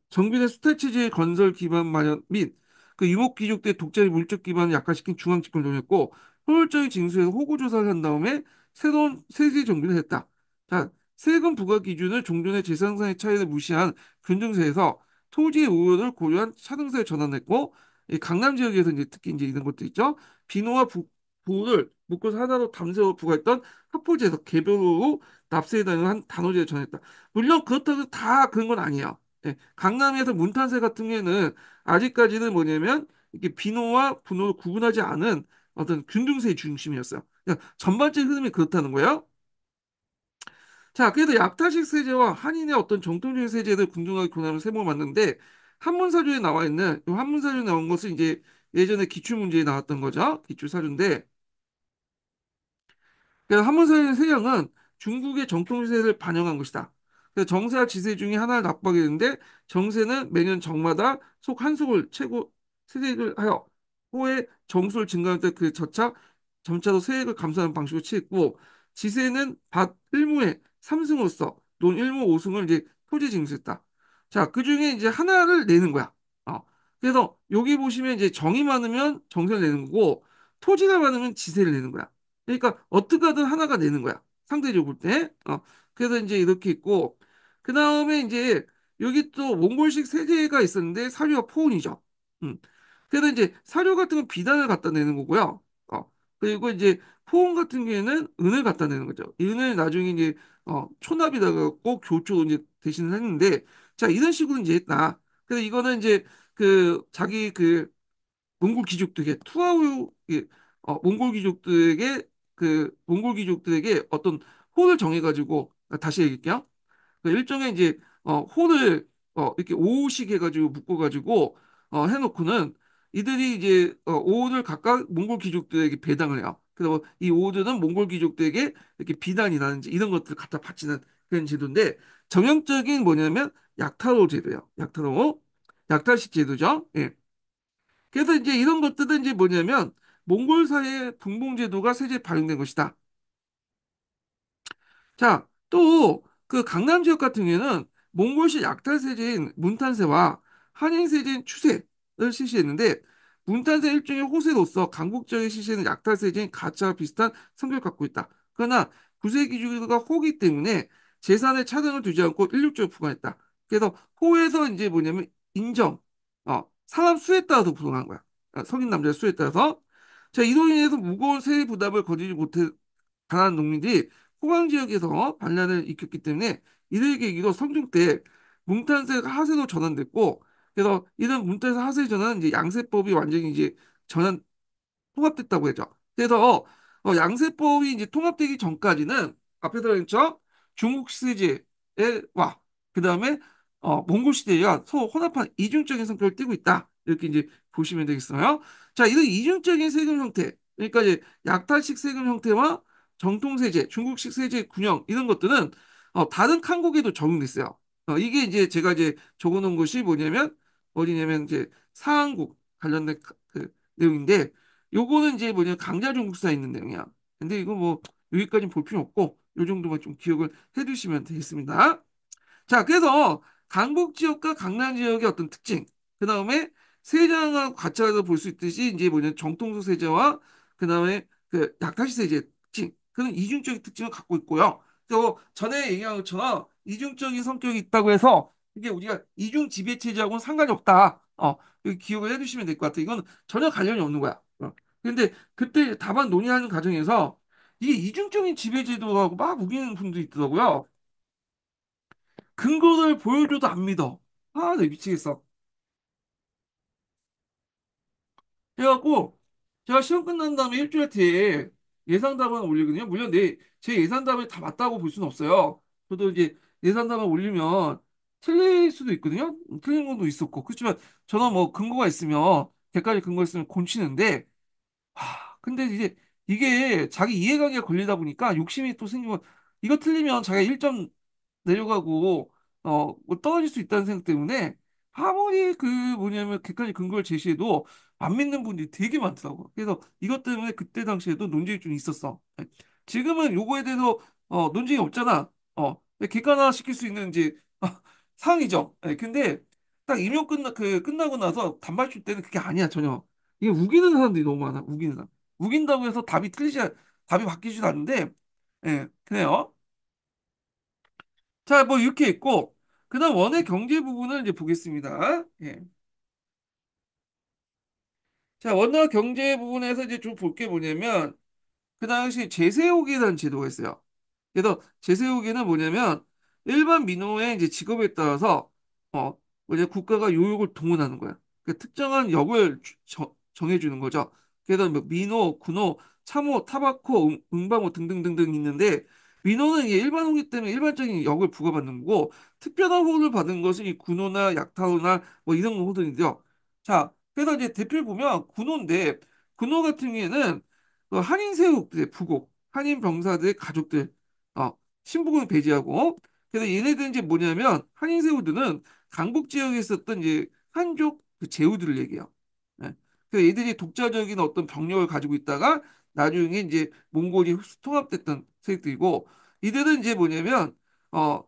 정비된 수탈 체제의 건설 기반 마련 및 그 유목 귀족대 독재의 물적 기반을 약화시킨 중앙 집권을 논했고 효율적인 징수에서 호구 조사를 한 다음에 새로운 세제 정비를 했다. 자, 세금 부과 기준을 종전의 재산상의 차이를 무시한 균등세에서 토지의 우호를 고려한 차등세에 전환했고 이 강남 지역에서 이제 특히 이제 이런 것도 있죠. 비노와 부를 묶어서 하나로 담세로 부과했던 합포제에서 개별로 납세에 대한 단호제를 전했다. 물론 그렇다고 해서 다 그런 건 아니에요. 예, 강남에서 문탄세 같은 경우에는 아직까지는 뭐냐면 이게 비노와 분노를 구분하지 않은 어떤 균등세의 중심이었어요. 그러니까 전반적인 흐름이 그렇다는 거예요. 자, 그래도 약탈식 세제와 한인의 어떤 정통적인 세제를 군중하게 교환하는 세모를 만드는데 한문사조에 나와 있는 이 한문사조에 나온 것은 이제 예전에 기출문제에 나왔던 거죠. 기출사조인데 그래서 한문사의 세령은 중국의 정통시세를 반영한 것이다. 그래서 정세와 지세 중에 하나를 납부하게 되는데 정세는 매년 정마다 속 한 속을 최고 세액을 하여 후에 정수를 증가할 때 그 점차로 세액을 감사하는 방식으로 취했고 지세는 밭 1무에 3승으로서 논 1무 5승을 이제 토지 징수했다. 자, 그중에 이제 하나를 내는 거야. 어. 그래서 여기 보시면 이제 정이 많으면 정세를 내는 거고 토지가 많으면 지세를 내는 거야. 그러니까 어떻게 하든 하나가 내는 거야. 상대적으로 볼 때. 그래서 이제 이렇게 있고 그 다음에 이제 여기 또 몽골식 세제가 있었는데 사료와 포온이죠. 음. 그래서 이제 사료 같은 건 비단을 갖다 내는 거고요. 그리고 이제 포온 같은 경우에는 은을 갖다 내는 거죠. 이 은을 나중에 이제 초납에다가 꼭 교초로 이제 대신을 했는데 자 이런 식으로 이제 했다. 그래서 이거는 이제 그 자기 그 몽골 귀족들에게 투아우 몽골 귀족들에게 어떤 호를 정해가지고 다시 얘기할게요. 그 일종의 이제 호를 이렇게 오호씩 해가지고 묶어가지고 해놓고는 이들이 이제 오호를 각각 몽골 귀족들에게 배당을 해요. 그리고 이 오호들은 몽골 귀족들에게 이렇게 비단이라든지 이런 것들을 갖다 바치는 그런 제도인데 정형적인 뭐냐면 약타로 제도예요. 약타로 약탈식 제도죠. 예. 그래서 이제 이런 것들은 이제 뭐냐면 몽골 사회의 분봉 제도가 세제 발행된 것이다. 자, 또 그 강남 지역 같은 경우에는 몽골식 약탈 세제인 문탄세와 한인 세제인 추세를 실시했는데 문탄세 일종의 호세로서 강국 지역에 실시하는 약탈 세제인 가차와 비슷한 성격을 갖고 있다. 그러나 구세 기준가 호기 때문에 재산에 차등을 두지 않고 일률적으로 부과했다. 그래서 호에서 이제 뭐냐면 인정, 사람 수에 따라서 부과한 거야. 성인 남자의 수에 따라서. 자, 이로 인해서 무거운 세액 부담을 거두지 못해 가난한 농민들이 호강 지역에서 반란을 일으켰기 때문에 이들 계기로 성종 때 뭉탄세가 하세로 전환됐고 그래서 이런 뭉탄세 하세 전환은 이제 양세법이 완전히 이제 전환 통합됐다고 했죠. 그래서 양세법이 이제 통합되기 전까지는 앞에서 했죠. 중국 시대제와 그다음에 몽골 시대가 서로 혼합한 이중적인 성격을 띠고 있다. 이렇게 이제 보시면 되겠어요. 자, 이런 이중적인 세금 형태, 그러니까 이제 약탈식 세금 형태와 정통 세제, 중국식 세제 균형 이런 것들은 다른 칸국에도 적용됐어요. 이게 이제 제가 이제 적어놓은 것이 뭐냐면 어디냐면 이제 사한국 관련된 그 내용인데 요거는 이제 뭐냐 강자 중국사에 있는 내용이야. 근데 이거 뭐 여기까지 볼 필요 없고 요 정도만 좀 기억을 해두시면 되겠습니다. 자, 그래서 강북 지역과 강남 지역의 어떤 특징, 그 다음에 세제하고 같이 볼 수 있듯이 이제 뭐냐 정통수 세제와 그 다음에 그 약타시 세제의 특징, 그런 이중적인 특징을 갖고 있고요. 또 전에 얘기한 것처럼 이중적인 성격이 있다고 해서 이게 우리가 이중 지배 체제하고는 상관이 없다. 여기 기억을 해두시면 될 것 같아. 이건 전혀 관련이 없는 거야. 근데 그때 답안 논의하는 과정에서 이게 이중적인 지배 제도하고 막 우기는 분들이 있더라고요. 근거를 보여줘도 안 믿어. 아, 나 미치겠어. 그래갖고 제가 시험 끝난 다음에 일주일 뒤에 예상답안 올리거든요. 물론 제 예상답안이 다 맞다고 볼 수는 없어요. 저도 이제 예상답안 올리면 틀릴 수도 있거든요. 틀린 것도 있었고. 그렇지만 저는 뭐 근거가 있으면 객관적 근거 있으면 곤치는데 근데 이제 이게 자기 이해관계가 걸리다 보니까 욕심이 또 생기고 이거 틀리면 자기가 1점 내려가고 뭐 떨어질 수 있다는 생각 때문에 아무리 그 뭐냐면 객관적 근거를 제시해도 안 믿는 분들이 되게 많더라고. 그래서 이것 때문에 그때 당시에도 논쟁이 좀 있었어. 예. 지금은 요거에 대해서 논쟁이 없잖아. 객관화 시킬 수 있는 이제 상황이죠. 예, 근데 딱 임용 끝나고 나서 단발줄 때는 그게 아니야 전혀. 이게 우기는 사람들이 너무 많아. 우기는 사람. 우긴다고 해서 답이 바뀌지도 않는데 그래요. 자, 뭐 이렇게 있고 그다음 원의 경제 부분을 이제 보겠습니다. 예. 자, 원화 경제 부분에서 이제 좀 볼 게 뭐냐면 그 당시 제세호기라는 제도가 있어요. 그래서 제세호기는 뭐냐면 일반 민호의 이제 직업에 따라서 뭐냐 국가가 요역을 동원하는 거야. 그 특정한 역을 정해주는 거죠. 그래서 뭐 민호, 군호, 참호, 타바코, 응방호 등등등등 있는데 민호는 이게 일반 호기 때문에 일반적인 역을 부과받는 거고 특별한 호를 받은 것은 이 군호나 약타호나 뭐 이런 호들인데요. 자, 그래서 이제 대표를 보면 군호인데 군호 같은 경우에는 그 한인 세력들의 부국, 한인 병사들의 가족들, 신분을 배제하고, 그래서 얘네들은 이제 뭐냐면, 한인 세우들은 강북 지역에 있었던 이제 한족 그 제후들을 얘기해요. 예. 그래서 얘들이 독자적인 어떤 병력을 가지고 있다가 나중에 이제 몽골이 통합됐던 세력들이고, 이들은 이제 뭐냐면,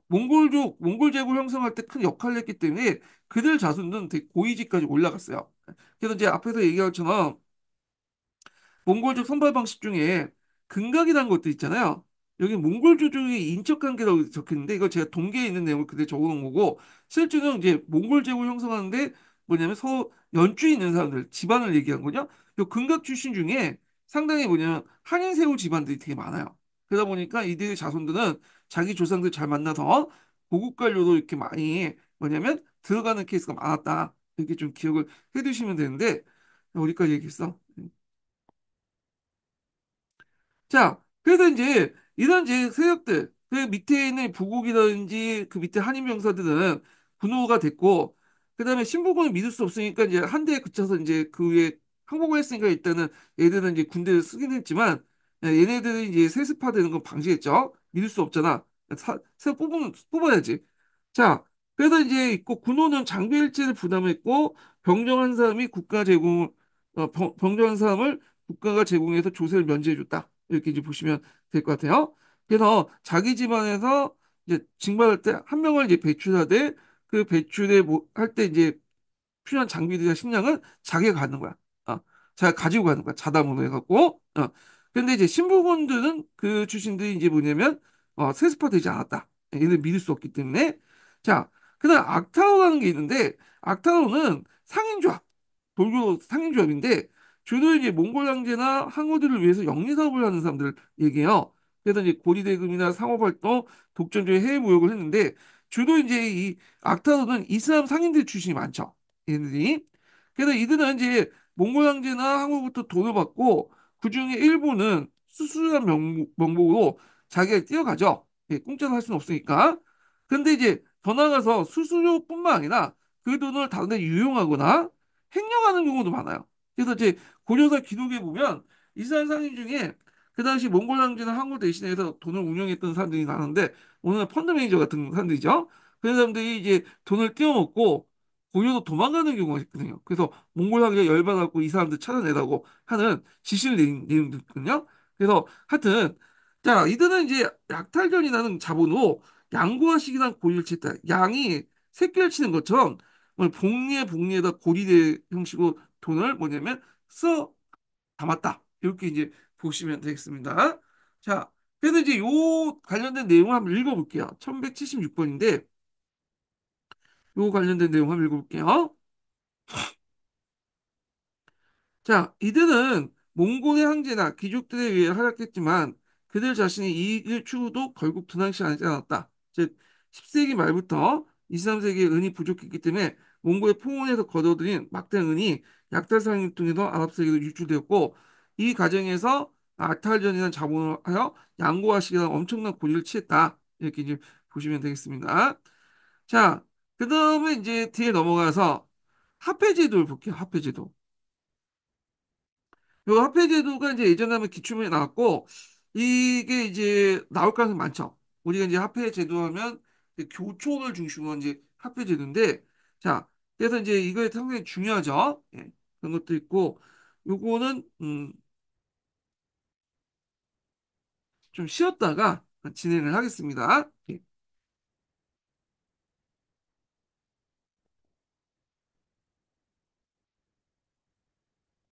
몽골 제국 형성할 때 큰 역할을 했기 때문에 그들 자손은 되게 고위직까지 올라갔어요. 그래서 이제 앞에서 얘기한 것처럼 몽골족 선발 방식 중에 근각이라는 것도 있잖아요. 여기 몽골족의 인적 관계라고 적혔는데 이거 제가 동계에 있는 내용을 그대로 적어놓은 거고 실제로는 이제 몽골 제국을 형성하는데 뭐냐면 서로 연주에 있는 사람들 집안을 얘기한 거죠. 요 근각 출신 중에 상당히 뭐냐면 한인세우 집안들이 되게 많아요. 그러다 보니까 이들의 자손들은 자기 조상들 잘 만나서 고국 관료도 이렇게 많이 뭐냐면 들어가는 케이스가 많았다. 이렇게 좀 기억을 해두시면 되는데 어디까지 얘기했어? 자, 그래서 이제 이런 이제 세력들, 그 밑에 있는 부국이라든지 그 밑에 한인 병사들은 군호가 됐고, 그다음에 신부군을 믿을 수 없으니까 이제 한 대에 그쳐서 이제 그 위에 항복을 했으니까 일단은 얘들은 이제 군대를 쓰긴 했지만 얘네들이 이제 세습화되는 건 방지했죠. 믿을 수 없잖아. 새로 뽑아야지. 자, 그래서 이제 있고 군호는 장비 일체를 부담했고 병정한 사람이 국가 제공 병정한 사람을 국가가 제공해서 조세를 면제해줬다. 이렇게 이제 보시면 될 것 같아요. 그래서 자기 집안에서 이제 징발할 때 한 명을 이제 배출하되 그 배출에 할 때 이제 필요한 장비들이나 식량은 자기가 갖는 거야. 자기가 가지고 가는 거야. 자담으로 해갖고. 근데 이제 신부군들은 그 출신들이 이제 뭐냐면 세습화되지 않았다. 얘는 믿을 수 없기 때문에. 자, 그다음 악타로라는 게 있는데 악타로는 상인조합, 돌고 상인조합인데 주로 이제 몽골 황제나 항우들을 위해서 영리 사업을 하는 사람들 얘기해요. 그래서 이제 고리대금이나 상업활동, 독점적인 해외 무역을 했는데 주로 이제 이 악타로는 이슬람 상인들 출신이 많죠. 얘네들이. 그래서 이들은 이제 몽골 황제나 항우부터 돈을 받고 그중에 일부는 수수한 명목으로 자기가 뛰어가죠. 예, 공짜로 할 수는 없으니까. 근데 이제 더 나아가서 수수료뿐만 아니라 그 돈을 다른 데 유용하거나 횡령하는 경우도 많아요. 그래서 이제 고려사 기록에 보면 이스라엘 상인 중에 그 당시 몽골 황제나 항구 대신해서 돈을 운영했던 사람들이 많은데 오늘날 펀드 매니저 같은 사람들이죠. 그런 사람들이 이제 돈을 띄어먹고 고려로 도망가는 경우가 있거든요. 그래서 몽골 황제가 열받아갖고 이 사람들 찾아내라고 하는 지시를 내린 내용들거든요. 그래서 하여튼 자 이들은 이제 약탈전이라는 자본으로 양구화식이란 고리를 쳤다. 양이 새끼를 치는 것처럼 복리에다 고리대 형식으로 돈을 뭐냐면 써 담았다. 이렇게 이제 보시면 되겠습니다. 자, 그래서 이제 요 관련된 내용을 한번 읽어볼게요. 1176번인데 요 관련된 내용 한번 읽어볼게요. 자, 이들은 몽골의 황제나 귀족들에 의해 활약했지만 그들 자신의 이익을 추구도 결국 등한시하지 않았다. 즉, 10세기 말부터 23세기에 은이 부족했기 때문에 몽골의 포원에서 거둬들인 막대한 은이 약탈 상을 통해서 아랍 세계로 유출되었고 이 과정에서 아탈전이라는 자본을 하여 양고화식이라는 엄청난 고리를 취했다. 이렇게 이제 보시면 되겠습니다. 자, 그 다음에 이제 뒤에 넘어가서 화폐제도를 볼게요. 화폐제도. 요 화폐제도가 이제 예전에 하면 기출문에 나왔고 이게 이제 나올 가능성이 많죠. 우리가 이제 화폐제도 하면 이제 교촌을 중심으로 한 이제 화폐제도인데 자 그래서 이제 이거에 상당히 중요하죠. 예, 그런 것도 있고 요거는 좀 쉬었다가 진행을 하겠습니다. 예.